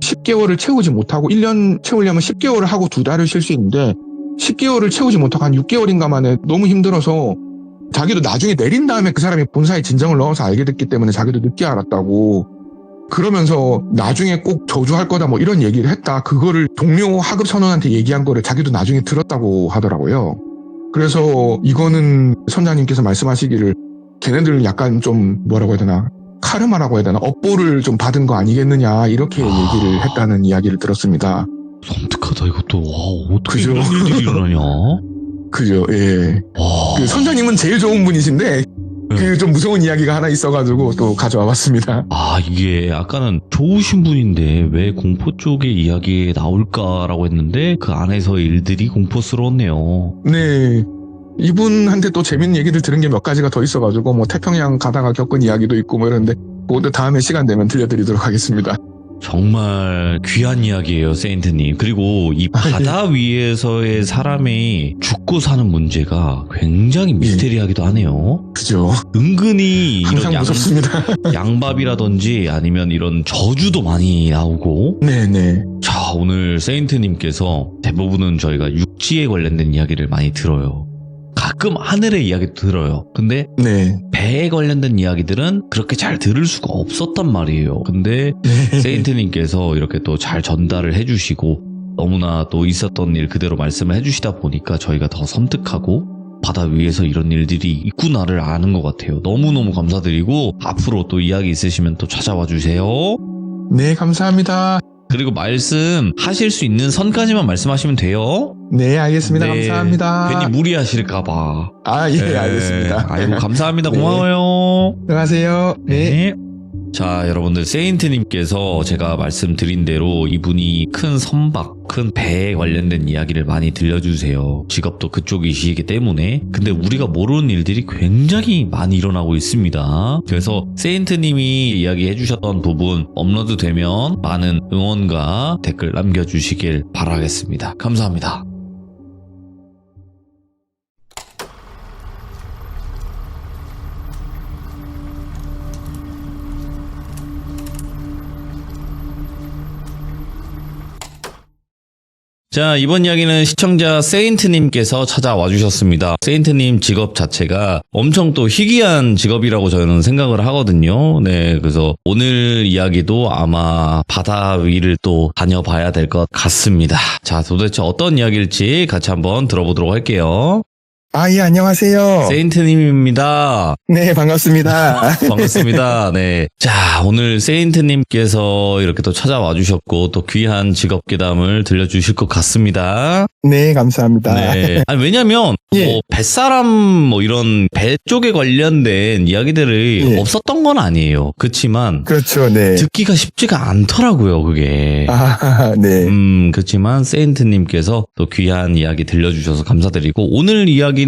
S2: 10개월을 채우지 못하고 1년 채우려면 10개월을 하고 2달을 쉴 수 있는데 10개월을 채우지 못하고 한 6개월인가 만에 너무 힘들어서 자기도 나중에 내린 다음에 그 사람이 본사에 진정을 넣어서 알게 됐기 때문에 자기도 늦게 알았다고 그러면서 나중에 꼭 저주할 거다 뭐 이런 얘기를 했다. 그거를 동료 하급 선원한테 얘기한 거를 자기도 나중에 들었다고 하더라고요. 그래서 이거는 선장님께서 말씀하시기를 걔네들 약간 좀 뭐라고 해야 되나 카르마라고 해야 되나 업보를 좀 받은 거 아니겠느냐 이렇게 얘기를 했다는 이야기를 들었습니다.
S1: 섬뜩하다 이것도. 와, 어떻게
S2: 그죠?
S1: 이런 일들이 일어나냐.
S2: 그죠, 예.
S1: 와.
S2: 그 선장님은 제일 좋은 분이신데 그 좀 무서운 이야기가 하나 있어가지고 또 가져와 봤습니다.
S1: 아, 이게 아까는 좋으신 분인데 왜 공포 쪽의 이야기에 나올까라고 했는데 그 안에서 일들이 공포스러웠네요.
S2: 네. 이분한테 또 재밌는 얘기를 들은 게 몇 가지가 더 있어가지고 뭐 태평양 가다가 겪은 이야기도 있고 뭐 이러는데 그것도 다음에 시간 되면 들려드리도록 하겠습니다.
S1: 정말 귀한 이야기예요, 세인트님. 그리고 이 바다 위에서의 사람이 죽고 사는 문제가 굉장히 미스테리하기도 하네요.
S2: 그죠.
S1: 은근히
S2: 항상
S1: 이런
S2: 무섭습니다.
S1: 양밥이라든지 아니면 이런 저주도 많이 나오고.
S2: 네네.
S1: 자, 오늘 세인트님께서 대부분은 저희가 육지에 관련된 이야기를 많이 들어요. 가끔 하늘의 이야기도 들어요. 근데
S2: 네.
S1: 배에 관련된 이야기들은 그렇게 잘 들을 수가 없었단 말이에요. 근데
S2: 네.
S1: 세인트님께서 이렇게 또 잘 전달을 해주시고 너무나 또 있었던 일 그대로 말씀을 해주시다 보니까 저희가 더 섬뜩하고 바다 위에서 이런 일들이 있구나를 아는 것 같아요. 너무너무 감사드리고 앞으로 또 이야기 있으시면 또 찾아와 주세요.
S2: 네, 감사합니다.
S1: 그리고 말씀하실 수 있는 선까지만 말씀하시면 돼요.
S2: 네, 알겠습니다.
S1: 네,
S2: 감사합니다.
S1: 괜히 무리하실까봐.
S2: 아, 예, 알겠습니다.
S1: 아이고, 감사합니다.
S2: 네.
S1: 고마워요.
S2: 들어가세요. 네.
S1: 자, 여러분들 세인트님께서 제가 말씀드린 대로 이분이 큰 선박, 큰 배에 관련된 이야기를 많이 들려주세요. 직업도 그쪽이시기 때문에. 근데 우리가 모르는 일들이 굉장히 많이 일어나고 있습니다. 그래서 세인트님이 이야기해 주셨던 부분 업로드되면 많은 응원과 댓글 남겨주시길 바라겠습니다. 감사합니다. 자, 이번 이야기는 시청자 세인트님께서 찾아와 주셨습니다. 세인트님 직업 자체가 엄청 또 희귀한 직업이라고 저는 생각을 하거든요. 네, 그래서 오늘 이야기도 아마 바다 위를 또 다녀봐야 될 것 같습니다. 자, 도대체 어떤 이야기일지 같이 한번 들어보도록 할게요.
S2: 예, 안녕하세요.
S1: 세인트님입니다.
S2: 네, 반갑습니다.
S1: 반갑습니다. 네. 자, 오늘 세인트님께서 이렇게 또 찾아와 주셨고, 또 귀한 직업 괴담을 들려주실 것 같습니다.
S2: 네, 감사합니다.
S1: 네. 아니, 왜냐면,
S2: 예.
S1: 뭐, 뱃사람, 뭐, 이런 배 쪽에 관련된 이야기들이
S2: 예.
S1: 없었던 건 아니에요. 그렇지만,
S2: 그렇죠, 네.
S1: 듣기가 쉽지가 않더라고요, 그게.
S2: 네.
S1: 그렇지만 세인트님께서 또 귀한 이야기 들려주셔서 감사드리고, 오늘 이야기는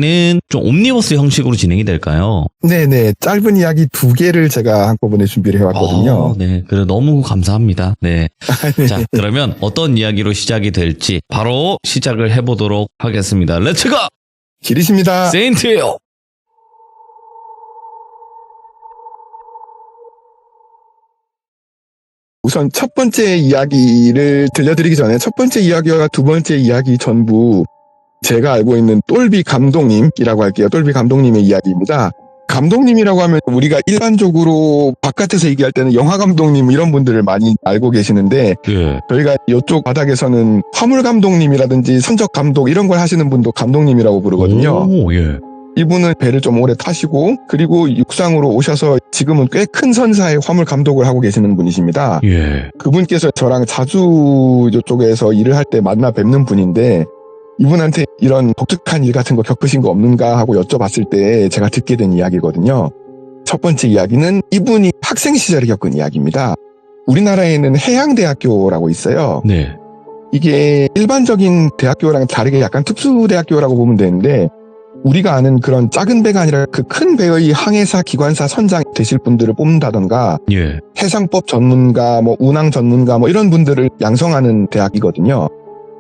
S1: 좀 옴니버스 형식으로 진행이 될까요?
S2: 네네. 짧은 이야기 2개를 제가 한꺼번에 준비를 해왔거든요.
S1: 네. 그래, 너무 감사합니다. 네.
S2: 네.
S1: 자, 그러면 어떤 이야기로 시작이 될지 바로 시작을 해보도록 하겠습니다. 렛츠고!
S2: 길이십니다.
S1: 세인트예요!
S2: 우선 첫 번째 이야기를 들려드리기 전에 첫 번째 이야기와 두 번째 이야기 전부 제가 알고 있는 똘비 감독님이라고 할게요. 똘비 감독님의 이야기입니다. 감독님이라고 하면 우리가 일반적으로 바깥에서 얘기할 때는 영화 감독님 이런 분들을 많이 알고 계시는데
S1: 예.
S2: 저희가 이쪽 바닥에서는 화물 감독님이라든지 선적 감독 이런 걸 하시는 분도 감독님이라고 부르거든요.
S1: 오, 예.
S2: 이분은 배를 좀 오래 타시고 그리고 육상으로 오셔서 지금은 꽤 큰 선사의 화물 감독을 하고 계시는 분이십니다.
S1: 예.
S2: 그분께서 저랑 자주 이쪽에서 일을 할 때 만나 뵙는 분인데 이분한테 이런 독특한 일 같은 거 겪으신 거 없는가 하고 여쭤봤을 때 제가 듣게 된 이야기거든요. 첫 번째 이야기는 이분이 학생 시절에 겪은 이야기입니다. 우리나라에는 해양대학교라고 있어요.
S1: 네.
S2: 이게 일반적인 대학교랑 다르게 약간 특수대학교라고 보면 되는데 우리가 아는 그런 작은 배가 아니라 그 큰 배의 항해사, 기관사 선장 되실 분들을 뽑는다던가
S1: 예.
S2: 해상법 전문가, 뭐 운항 전문가 뭐 이런 분들을 양성하는 대학이거든요.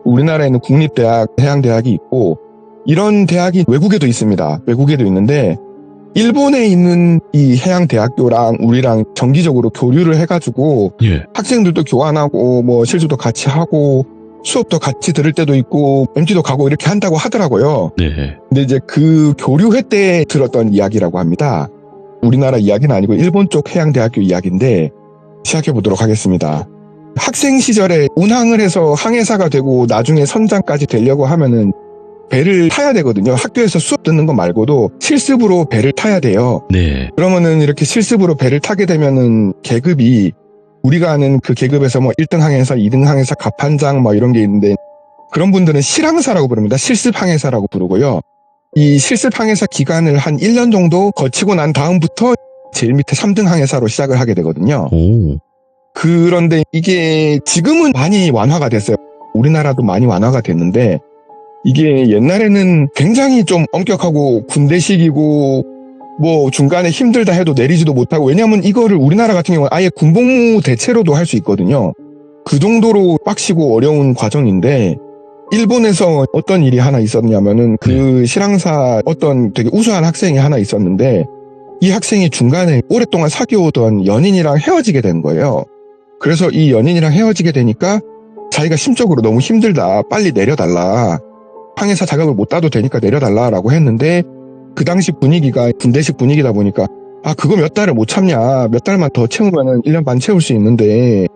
S2: 우리나라에는 국립대학, 해양대학이 있고 이런 대학이 외국에도 있습니다. 외국에도 있는데 일본에 있는 이 해양대학교랑 우리랑 정기적으로 교류를 해가지고
S1: 예.
S2: 학생들도 교환하고 뭐 실습도 같이 하고 수업도 같이 들을 때도 있고 MT도 가고 이렇게 한다고 하더라고요.
S1: 네.
S2: 근데 이제 그 교류회 때 들었던 이야기라고 합니다. 우리나라 이야기는 아니고 일본 쪽 해양대학교 이야기인데 시작해 보도록 하겠습니다. 학생 시절에 운항을 해서 항해사가 되고 나중에 선장까지 되려고 하면은 배를 타야 되거든요. 학교에서 수업 듣는 거 말고도 실습으로 배를 타야 돼요.
S1: 네.
S2: 그러면은 이렇게 실습으로 배를 타게 되면은 계급이 우리가 아는 그 계급에서 뭐 1등 항해사, 2등 항해사, 갑판장 뭐 이런 게 있는데 그런 분들은 실항사라고 부릅니다. 실습 항해사라고 부르고요. 이 실습 항해사 기간을 한 1년 정도 거치고 난 다음부터 제일 밑에 3등 항해사로 시작을 하게 되거든요.
S1: 오.
S2: 그런데 이게 지금은 많이 완화가 됐어요. 우리나라도 많이 완화가 됐는데 이게 옛날에는 굉장히 좀 엄격하고 군대식이고 뭐 중간에 힘들다 해도 내리지도 못하고 왜냐하면 이거를 우리나라 같은 경우는 아예 군복무 대체로도 할 수 있거든요. 그 정도로 빡시고 어려운 과정인데 일본에서 어떤 일이 하나 있었냐면은 그 실항사 어떤 되게 우수한 학생이 하나 있었는데 이 학생이 중간에 오랫동안 사귀어오던 연인이랑 헤어지게 된 거예요. 그래서 이 연인이랑 헤어지게 되니까 자기가 심적으로 너무 힘들다. 빨리 내려달라. 항해사 자격을 못 따도 되니까 내려달라라고 했는데 그 당시 분위기가 군대식 분위기다 보니까 그거 몇 달을 못 참냐. 몇 달만 더 채우면은 1년 반 채울 수 있는데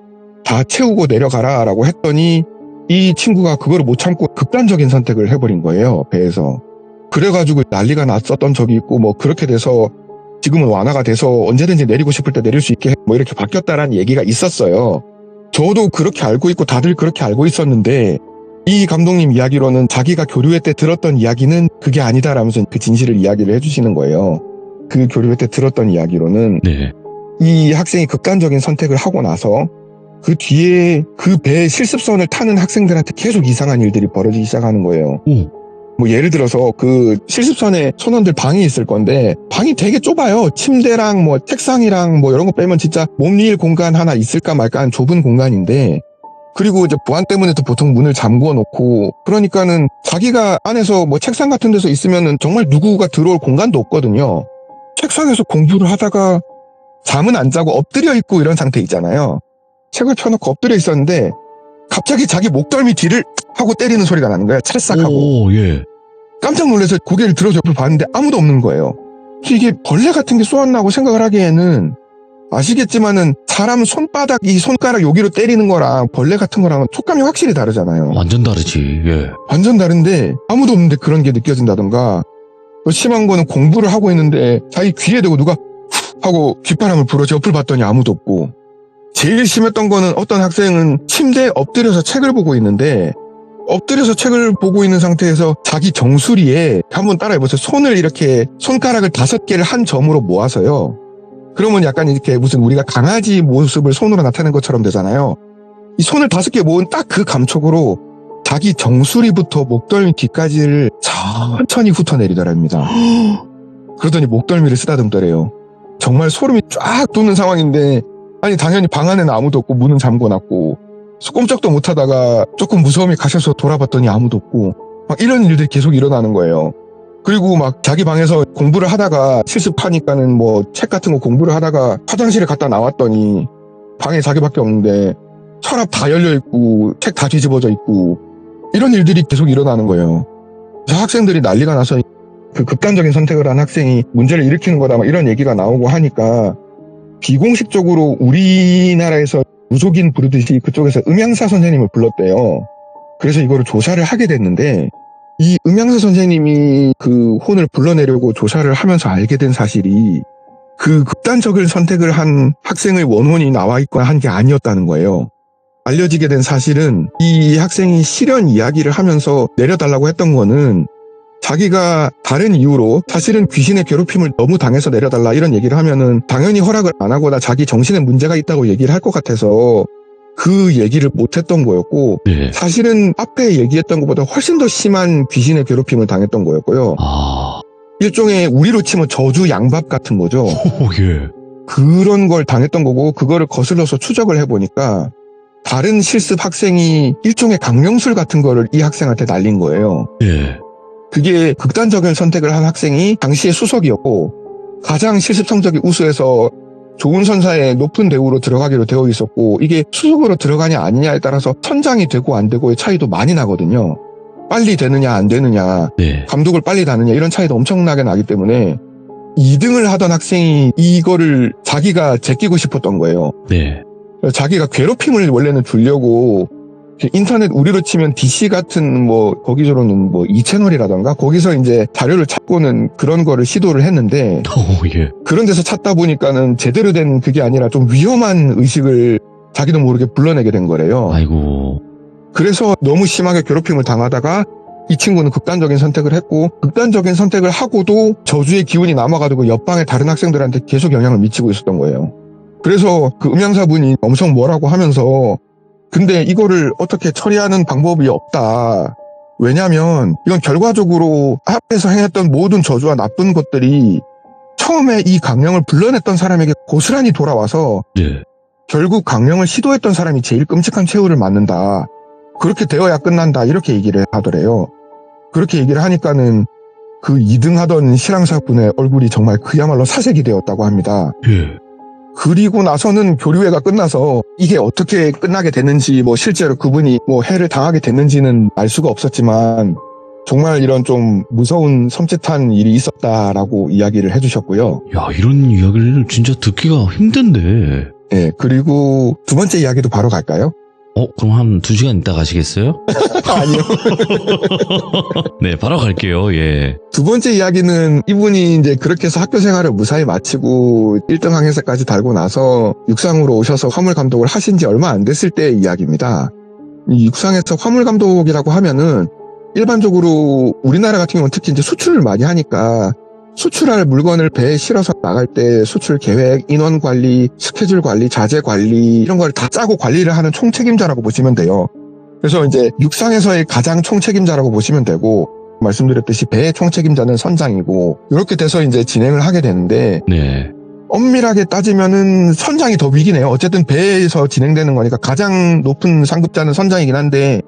S2: 다 채우고 내려가라 라고 했더니 이 친구가 그거를 못 참고 극단적인 선택을 해버린 거예요. 배에서. 그래가지고 난리가 났었던 적이 있고 뭐 그렇게 돼서 지금은 완화가 돼서 언제든지 내리고 싶을 때 내릴 수 있게 뭐 이렇게 바뀌었다라는 얘기가 있었어요. 저도 그렇게 알고 있고 다들 그렇게 알고 있었는데 이 감독님 이야기로는 자기가 교류회 때 들었던 이야기는 그게 아니다라면서 그 진실을 이야기를 해주시는 거예요. 그 교류회 때 들었던 이야기로는
S1: 네.
S2: 이 학생이 극단적인 선택을 하고 나서 그 뒤에 그 배 실습선을 타는 학생들한테 계속 이상한 일들이 벌어지기 시작하는 거예요. 뭐 예를 들어서 그 실습선에 선원들 방이 있을 건데 방이 되게 좁아요. 침대랑 뭐 책상이랑 뭐 이런 거 빼면 진짜 몸리일 공간 하나 있을까 말까 하는 좁은 공간인데 그리고 이제 보안 때문에도 보통 문을 잠궈 놓고 그러니까는 자기가 안에서 뭐 책상 같은 데서 있으면은 정말 누구가 들어올 공간도 없거든요. 책상에서 공부를 하다가 잠은 안 자고 엎드려 있고 이런 상태 있잖아요. 책을 펴놓고 엎드려 있었는데 갑자기 자기 목덜미 뒤를 하고 때리는 소리가 나는 거야. 찰싹하고.
S1: 오, 예.
S2: 깜짝 놀라서 고개를 들어서 옆을 봤는데 아무도 없는 거예요. 이게 벌레 같은 게 쏘았나고 생각을 하기에는 아시겠지만은 사람 손바닥 이 손가락 여기로 때리는 거랑 벌레 같은 거랑 촉감이 확실히 다르잖아요.
S1: 완전 다르지, 예.
S2: 완전 다른데 아무도 없는데 그런 게 느껴진다던가 또 심한 거는 공부를 하고 있는데 자기 귀에 대고 누가 훅 하고 귓바람을 불어서 옆을 봤더니 아무도 없고 제일 심했던 거는 어떤 학생은 침대에 엎드려서 책을 보고 있는데 엎드려서 책을 보고 있는 상태에서 자기 정수리에 한번 따라해보세요. 손을 이렇게 손가락을 5개를 한 점으로 모아서요. 그러면 약간 이렇게 무슨 우리가 강아지 모습을 손으로 나타내는 것처럼 되잖아요. 이 손을 5개 모은 딱 그 감촉으로 자기 정수리부터 목덜미 뒤까지를 천천히 훑어내리더랍니다. 그러더니 목덜미를 쓰다듬더래요. 정말 소름이 쫙 돋는 상황인데 아니 당연히 방 안에는 아무도 없고 문은 잠궈놨고 꼼짝도 못하다가 조금 무서움이 가셔서 돌아봤더니 아무도 없고 막 이런 일들이 계속 일어나는 거예요. 그리고 막 자기 방에서 공부를 하다가 실습하니까는 뭐 책 같은 거 공부를 하다가 화장실에 갔다 나왔더니 방에 자기밖에 없는데 서랍 다 열려있고 책 다 뒤집어져 있고 이런 일들이 계속 일어나는 거예요. 그래서 학생들이 난리가 나서 그 극단적인 선택을 한 학생이 문제를 일으키는 거다 막 이런 얘기가 나오고 하니까 비공식적으로 우리나라에서 무속인 부르듯이 그쪽에서 음양사 선생님을 불렀대요. 그래서 이거를 조사를 하게 됐는데 이 음양사 선생님이 그 혼을 불러내려고 조사를 하면서 알게 된 사실이 그 극단적인 선택을 한 학생의 원혼이 나와 있거나 한 게 아니었다는 거예요. 알려지게 된 사실은 이 학생이 실연 이야기를 하면서 내려달라고 했던 거는 자기가 다른 이유로 사실은 귀신의 괴롭힘을 너무 당해서 내려달라 이런 얘기를 하면은 당연히 허락을 안 하거나 자기 정신에 문제가 있다고 얘기를 할 것 같아서 그 얘기를 못했던 거였고
S1: 네.
S2: 사실은 앞에 얘기했던 것보다 훨씬 더 심한 귀신의 괴롭힘을 당했던 거였고요. 일종의 우리로 치면 저주 양밥 같은 거죠.
S1: 오, 예.
S2: 그런 걸 당했던 거고 그거를 거슬러서 추적을 해보니까 다른 실습 학생이 일종의 강령술 같은 거를 이 학생한테 날린 거예요.
S1: 예.
S2: 그게 극단적인 선택을 한 학생이 당시에 수석이었고 가장 실습 성적이 우수해서 좋은 선사에 높은 대우로 들어가기로 되어 있었고 이게 수석으로 들어가냐 아니냐에 따라서 선장이 되고 안 되고의 차이도 많이 나거든요. 빨리 되느냐 안 되느냐
S1: 네.
S2: 감독을 빨리 다느냐 이런 차이도 엄청나게 나기 때문에 2등을 하던 학생이 이거를 자기가 제끼고 싶었던 거예요.
S1: 네.
S2: 자기가 괴롭힘을 원래는 주려고 인터넷 우리로 치면 DC 같은 뭐 거기서는 뭐 2채널이라던가 거기서 이제 자료를 찾고는 그런 거를 시도를 했는데
S1: 오, 예.
S2: 그런 데서 찾다 보니까는 제대로 된 그게 아니라 좀 위험한 의식을 자기도 모르게 불러내게 된 거래요.
S1: 아이고.
S2: 그래서 너무 심하게 괴롭힘을 당하다가 이 친구는 극단적인 선택을 했고 극단적인 선택을 하고도 저주의 기운이 남아가지고 옆방의 다른 학생들한테 계속 영향을 미치고 있었던 거예요. 그래서 그 음양사분이 엄청 뭐라고 하면서 근데 이거를 어떻게 처리하는 방법이 없다. 왜냐하면 이건 결과적으로 앞에서 행했던 모든 저주와 나쁜 것들이 처음에 이 강령을 불러냈던 사람에게 고스란히 돌아와서
S1: 네.
S2: 결국 강령을 시도했던 사람이 제일 끔찍한 최후를 맞는다. 그렇게 되어야 끝난다. 이렇게 얘기를 하더래요. 그렇게 얘기를 하니까는 그 2등 하던 실황사분의 얼굴이 정말 그야말로 사색이 되었다고 합니다.
S1: 예.
S2: 그리고 나서는 교류회가 끝나서 이게 어떻게 끝나게 됐는지 뭐 실제로 그분이 뭐 해를 당하게 됐는지는 알 수가 없었지만 정말 이런 좀 무서운 섬찟한 일이 있었다라고 이야기를 해주셨고요.
S1: 야, 이런 이야기를 진짜 듣기가 힘든데.
S2: 네, 그리고 두 번째 이야기도 바로 갈까요?
S1: 그럼 한 2시간 있다 가시겠어요?
S2: 아니요.
S1: 네, 바로 갈게요. 예.
S2: 두 번째 이야기는 이분이 이제 그렇게 해서 학교 생활을 무사히 마치고 1등 항해사까지 달고 나서 육상으로 오셔서 화물 감독을 하신 지 얼마 안 됐을 때의 이야기입니다. 이 육상에서 화물 감독이라고 하면은 일반적으로 우리나라 같은 경우는 특히 이제 수출을 많이 하니까 수출할 물건을 배에 실어서 나갈 때 수출 계획, 인원 관리, 스케줄 관리, 자재 관리 이런 걸 다 짜고 관리를 하는 총책임자라고 보시면 돼요. 그래서 이제 육상에서의 가장 총책임자라고 보시면 되고 말씀드렸듯이 배의 총책임자는 선장이고 이렇게 돼서 이제 진행을 하게 되는데
S1: 네.
S2: 엄밀하게 따지면은 선장이 더 위기네요. 어쨌든 배에서 진행되는 거니까 가장 높은 상급자는 선장이긴 한데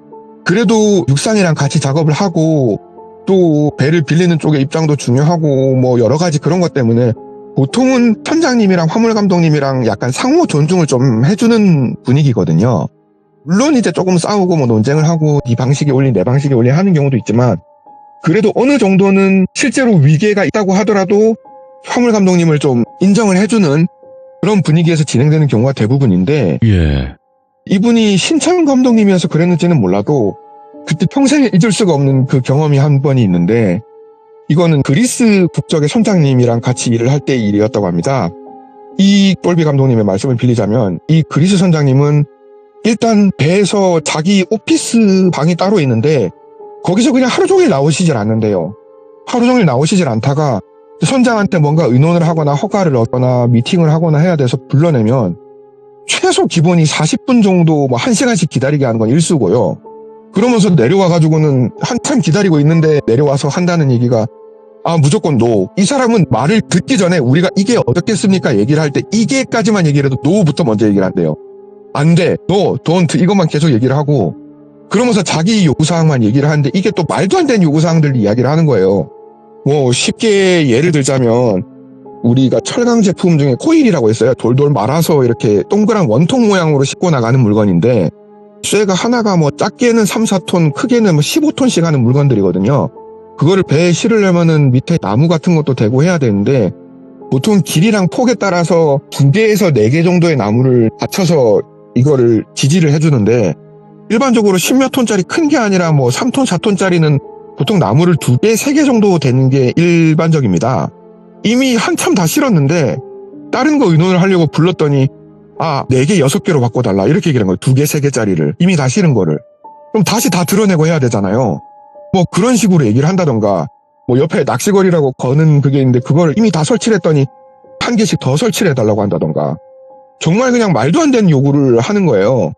S2: 그래도 육상이랑 같이 작업을 하고 또 배를 빌리는 쪽의 입장도 중요하고 뭐 여러 가지 그런 것 때문에 보통은 선장님이랑 화물 감독님이랑 약간 상호 존중을 좀 해주는 분위기거든요. 물론 이제 조금 싸우고 뭐 논쟁을 하고 네 방식이 옳린 내 방식이 옳린 하는 경우도 있지만 그래도 어느 정도는 실제로 위계가 있다고 하더라도 화물 감독님을 좀 인정을 해주는 그런 분위기에서 진행되는 경우가 대부분인데
S1: 예.
S2: 이분이 신참 감독님이어서 그랬는지는 몰라도 그때 평생에 잊을 수가 없는 그 경험이 한 번이 있는데 이거는 그리스 국적의 선장님이랑 같이 일을 할 때의 일이었다고 합니다. 이 볼비 감독님의 말씀을 빌리자면 이 그리스 선장님은 일단 배에서 자기 오피스 방이 따로 있는데 거기서 그냥 하루 종일 나오시질 않는데요. 하루 종일 나오시질 않다가 선장한테 뭔가 의논을 하거나 허가를 얻거나 미팅을 하거나 해야 돼서 불러내면 최소 기본이 40분 정도 뭐 1시간씩 기다리게 하는 건 일수고요. 그러면서 내려와가지고는 한참 기다리고 있는데 내려와서 한다는 얘기가 무조건 노. 이 사람은 말을 듣기 전에 우리가 이게 어떻겠습니까 얘기를 할 때 이게까지만 얘기를 해도 노부터 먼저 얘기를 한대요. 안 돼. 너, don't 이것만 계속 얘기를 하고 그러면서 자기 요구사항만 얘기를 하는데 이게 또 말도 안 되는 요구사항들 이야기를 하는 거예요. 뭐 쉽게 예를 들자면 우리가 철강 제품 중에 코일이라고 있어요. 돌돌 말아서 이렇게 동그란 원통 모양으로 싣고 나가는 물건인데 쇠가 하나가 뭐 작게는 3, 4톤 크게는 뭐 15톤씩 하는 물건들이거든요. 그거를 배에 실으려면은 밑에 나무 같은 것도 대고 해야 되는데 보통 길이랑 폭에 따라서 2개에서 4개 정도의 나무를 받쳐서 이거를 지지를 해주는데 일반적으로 10몇 톤짜리 큰 게 아니라 뭐 3톤, 4톤짜리는 보통 나무를 2개, 3개 정도 되는 게 일반적입니다. 이미 한참 다 실었는데 다른 거 의논을 하려고 불렀더니 4개, 6개로 바꿔달라 이렇게 얘기를 한 거예요. 2개, 3개짜리를 이미 다 실은 거를. 그럼 다시 다 드러내고 해야 되잖아요. 뭐 그런 식으로 얘기를 한다던가 뭐 옆에 낚시거리라고 거는 그게 있는데 그걸 이미 다 설치를 했더니 1개씩 더 설치를 해달라고 한다던가 정말 그냥 말도 안 되는 요구를 하는 거예요.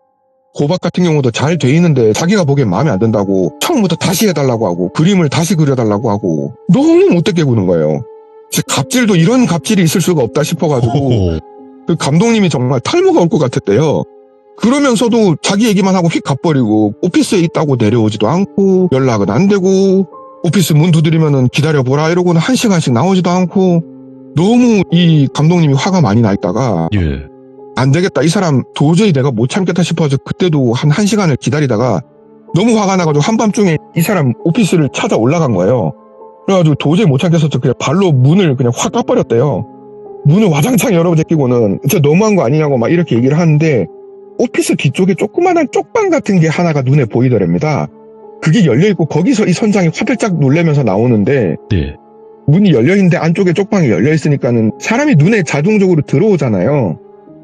S2: 고박 같은 경우도 잘 돼 있는데 자기가 보기엔 마음에 안 든다고 처음부터 다시 해달라고 하고 그림을 다시 그려달라고 하고 너무 못되게 구는 거예요. 갑질도 이런 갑질이 있을 수가 없다 싶어가지고 그 감독님이 정말 탈모가 올 것 같았대요. 그러면서도 자기 얘기만 하고 휙 가버리고 오피스에 있다고 내려오지도 않고 연락은 안 되고 오피스 문 두드리면은 기다려보라 이러고는 1시간씩 나오지도 않고 너무 이 감독님이 화가 많이 나 있다가
S1: 예.
S2: 안 되겠다 이 사람 도저히 내가 못 참겠다 싶어서 그때도 한 1시간을 기다리다가 너무 화가 나가지고 한밤중에 이 사람 오피스를 찾아 올라간 거예요. 그래가지고 도저히 못 참겠어서 그냥 발로 문을 그냥 확 까버렸대요. 문을 와장창 열어 제끼고는 진짜 너무한 거 아니냐고 막 이렇게 얘기를 하는데 오피스 뒤쪽에 조그만한 쪽방 같은 게 하나가 눈에 보이더랍니다. 그게 열려있고 거기서 이 선장이 화들짝 놀라면서 나오는데
S1: 네.
S2: 문이 열려있는데 안쪽에 쪽방이 열려있으니까는 사람이 눈에 자동적으로 들어오잖아요.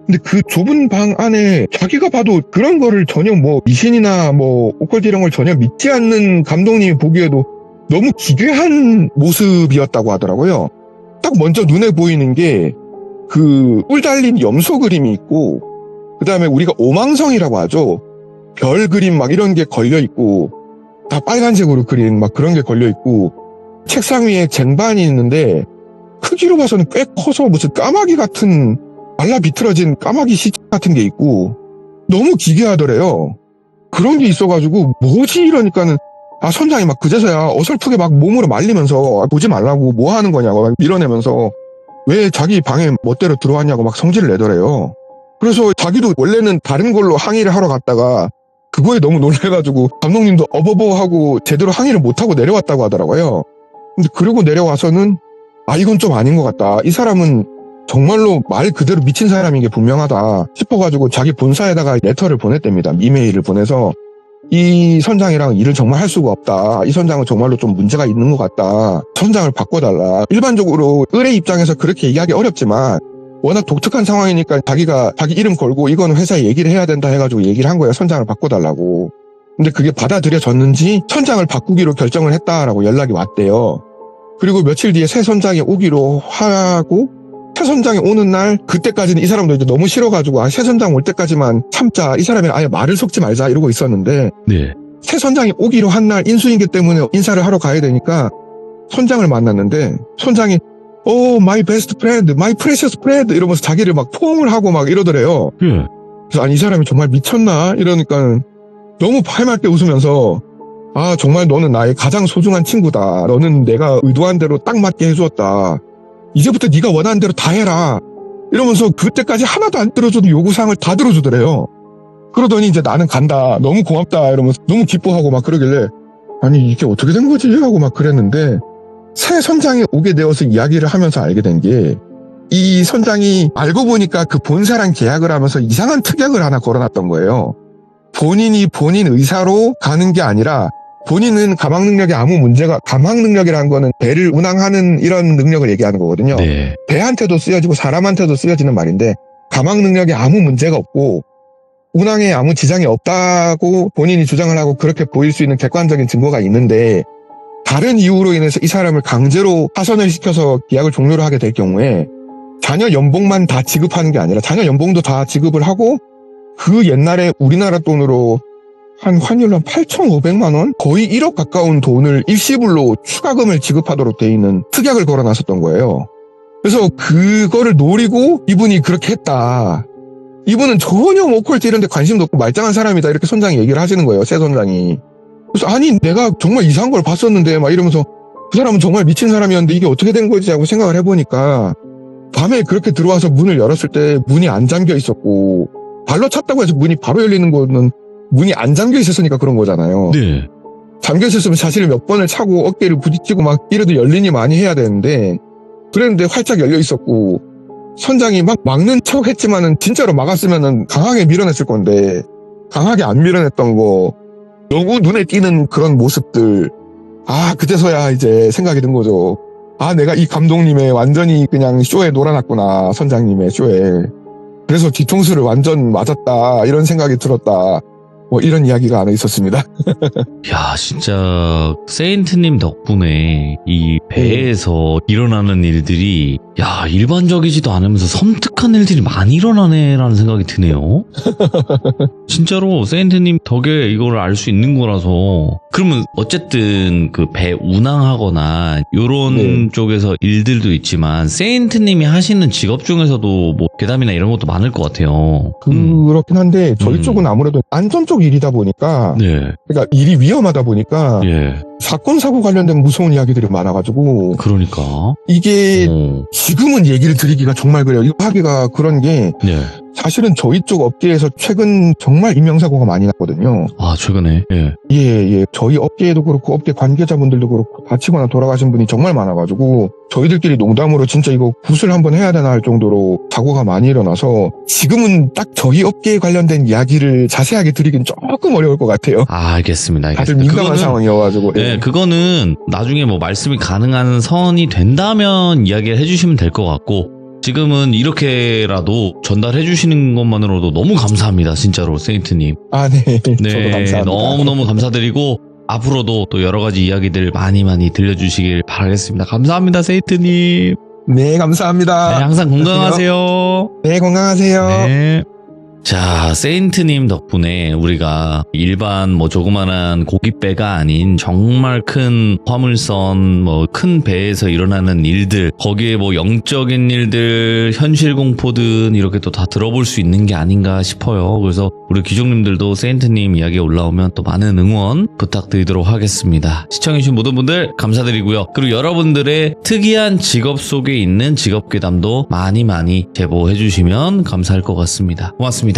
S2: 근데 그 좁은 방 안에 자기가 봐도 그런 거를 전혀 뭐 미신이나 뭐 오컬트 이런 걸 전혀 믿지 않는 감독님이 보기에도 너무 기괴한 모습이었다고 하더라고요. 딱 먼저 눈에 보이는 게 그 뿔 달린 염소 그림이 있고 그 다음에 우리가 오망성이라고 하죠. 별 그림 막 이런 게 걸려있고 다 빨간색으로 그린 막 그런 게 걸려있고 책상 위에 쟁반이 있는데 크기로 봐서는 꽤 커서 무슨 까마귀 같은 말라 비틀어진 까마귀 시체 같은 게 있고 너무 기괴하더래요. 그런 게 있어가지고 뭐지 이러니까는 선장이 막 그제서야 어설프게 막 몸으로 말리면서 보지 말라고 뭐 하는 거냐고 막 밀어내면서 왜 자기 방에 멋대로 들어왔냐고 막 성질을 내더래요. 그래서 자기도 원래는 다른 걸로 항의를 하러 갔다가 그거에 너무 놀래가지고 감독님도 어버버 하고 제대로 항의를 못하고 내려왔다고 하더라고요. 근데 그러고 내려와서는 이건 좀 아닌 것 같다. 이 사람은 정말로 말 그대로 미친 사람인 게 분명하다 싶어가지고 자기 본사에다가 레터를 보냈답니다. 이메일을 보내서 이 선장이랑 일을 정말 할 수가 없다. 이 선장은 정말로 좀 문제가 있는 것 같다. 선장을 바꿔달라. 일반적으로 의뢰 입장에서 그렇게 얘기하기 어렵지만 워낙 독특한 상황이니까 자기가 자기 이름 걸고 이거는 회사에 얘기를 해야 된다 해가지고 얘기를 한 거예요. 선장을 바꿔달라고. 근데 그게 받아들여졌는지 선장을 바꾸기로 결정을 했다라고 연락이 왔대요. 그리고 며칠 뒤에 새 선장이 오기로 하고 새 선장이 오는 날 그때까지는 이 사람도 이제 너무 싫어가지고 새 선장 올 때까지만 참자. 이 사람이 아예 말을 섞지 말자 이러고 있었는데
S1: 네.
S2: 새 선장이 오기로 한 날 인수인계 때문에 인사를 하러 가야 되니까 선장을 만났는데 선장이 my best friend, my precious friend 이러면서 자기를 막 포옹을 하고 막 이러더래요.
S1: 예.
S2: 그래서 이 사람이 정말 미쳤나 이러니까 너무 해맑게 웃으면서 정말 너는 나의 가장 소중한 친구다. 너는 내가 의도한 대로 딱 맞게 해주었다. 이제부터 네가 원하는 대로 다 해라. 이러면서 그때까지 하나도 안 들어줘도 요구사항을 다 들어주더래요. 그러더니 이제 나는 간다. 너무 고맙다. 이러면서 너무 기뻐하고 막 그러길래 아니 이게 어떻게 된 거지? 하고 막 그랬는데 새 선장이 오게 되어서 이야기를 하면서 알게 된 게 이 선장이 알고 보니까 그 본사랑 계약을 하면서 이상한 특약을 하나 걸어놨던 거예요. 본인이 본인 의사로 가는 게 아니라 본인은 가망 능력에 아무 문제가 가망 능력이라는 거는 배를 운항하는 이런 능력을 얘기하는 거거든요.
S1: 네.
S2: 배한테도 쓰여지고 사람한테도 쓰여지는 말인데 가망 능력에 아무 문제가 없고 운항에 아무 지장이 없다고 본인이 주장을 하고 그렇게 보일 수 있는 객관적인 증거가 있는데 다른 이유로 인해서 이 사람을 강제로 파선을 시켜서 계약을 종료를 하게 될 경우에 자녀 연봉만 다 지급하는 게 아니라 자녀 연봉도 다 지급을 하고 그 옛날에 우리나라 돈으로 한 환율로 한 8,500만 원? 거의 1억 가까운 돈을 일시불로 추가금을 지급하도록 돼 있는 특약을 걸어놨었던 거예요. 그래서 그거를 노리고 이분이 그렇게 했다. 이분은 전혀 오컬트 이런 데 관심도 없고 말짱한 사람이다. 이렇게 선장이 얘기를 하시는 거예요. 새 선장이. 그래서 아니 내가 정말 이상한 걸 봤었는데 막 이러면서 그 사람은 정말 미친 사람이었는데 이게 어떻게 된 거지 하고 생각을 해보니까 밤에 그렇게 들어와서 문을 열었을 때 문이 안 잠겨 있었고 발로 찼다고 해서 문이 바로 열리는 거는 문이 안 잠겨 있었으니까 그런 거잖아요.
S1: 네.
S2: 잠겨 있었으면 사실 몇 번을 차고 어깨를 부딪히고 막 이래도 열리니 많이 해야 되는데 그랬는데 활짝 열려 있었고 선장이 막 막는 척 했지만은 진짜로 막았으면은 강하게 밀어냈을 건데 강하게 안 밀어냈던 거 너무 눈에 띄는 그런 모습들 그제서야 이제 생각이 든 거죠. 내가 이 감독님의 완전히 그냥 쇼에 놀아놨구나. 선장님의 쇼에. 그래서 뒤통수를 완전 맞았다. 이런 생각이 들었다. 뭐 이런 이야기가 안에 있었습니다.
S1: 야, 진짜 세인트님 덕분에 이 배에서 일어나는 일들이 일반적이지도 않으면서 섬뜩한 일들이 많이 일어나네라는 생각이 드네요. 진짜로 세인트님 덕에 이걸 알 수 있는 거라서. 그러면 어쨌든 그 배 운항하거나 요런 쪽에서 일들도 있지만 세인트님이 하시는 직업 중에서도 뭐 괴담이나 이런 것도 많을 것 같아요.
S2: 그렇긴 한데 저희 쪽은 아무래도 안전 쪽 일이다 보니까 그러니까 일이 위험하다 보니까 사건 사고 관련된 무서운 이야기들이 많아가지고
S1: 그러니까
S2: 이게 지금은 얘기를 드리기가 정말 그래요. 이거 하기가 그런 게 사실은 저희 쪽 업계에서 최근 정말 인명사고가 많이 났거든요.
S1: 최근에?
S2: 저희 업계에도 그렇고 업계 관계자분들도 그렇고 다치거나 돌아가신 분이 정말 많아가지고 저희들끼리 농담으로 진짜 이거 굿을 한번 해야 되나 할 정도로 사고가 많이 일어나서 지금은 딱 저희 업계에 관련된 이야기를 자세하게 드리긴 조금 어려울 것 같아요.
S1: 알겠습니다.
S2: 다들 민감한 상황이어가지고.
S1: 그거는 나중에 뭐 말씀이 가능한 선이 된다면 이야기를 해주시면 될 것 같고 지금은 이렇게라도 전달해 주시는 것만으로도 너무 감사합니다. 진짜로 세인트님.
S2: 네. 저도 감사합니다.
S1: 너무너무 감사드리고 앞으로도 또 여러 가지 이야기들 많이 들려주시길 바라겠습니다. 감사합니다. 세인트님.
S2: 네, 감사합니다.
S1: 네, 항상 건강하세요.
S2: 네, 건강하세요.
S1: 네. 자, 세인트님 덕분에 우리가 일반 뭐 조그만한 고깃배가 아닌 정말 큰 화물선 뭐 큰 배에서 일어나는 일들 거기에 뭐 영적인 일들 현실 공포든 이렇게 또 다 들어볼 수 있는 게 아닌가 싶어요. 그래서 우리 귀족님들도 세인트님 이야기 올라오면 또 많은 응원 부탁드리도록 하겠습니다. 시청해주신 모든 분들 감사드리고요. 그리고 여러분들의 특이한 직업 속에 있는 직업괴담도 많이 제보해주시면 감사할 것 같습니다. 고맙습니다.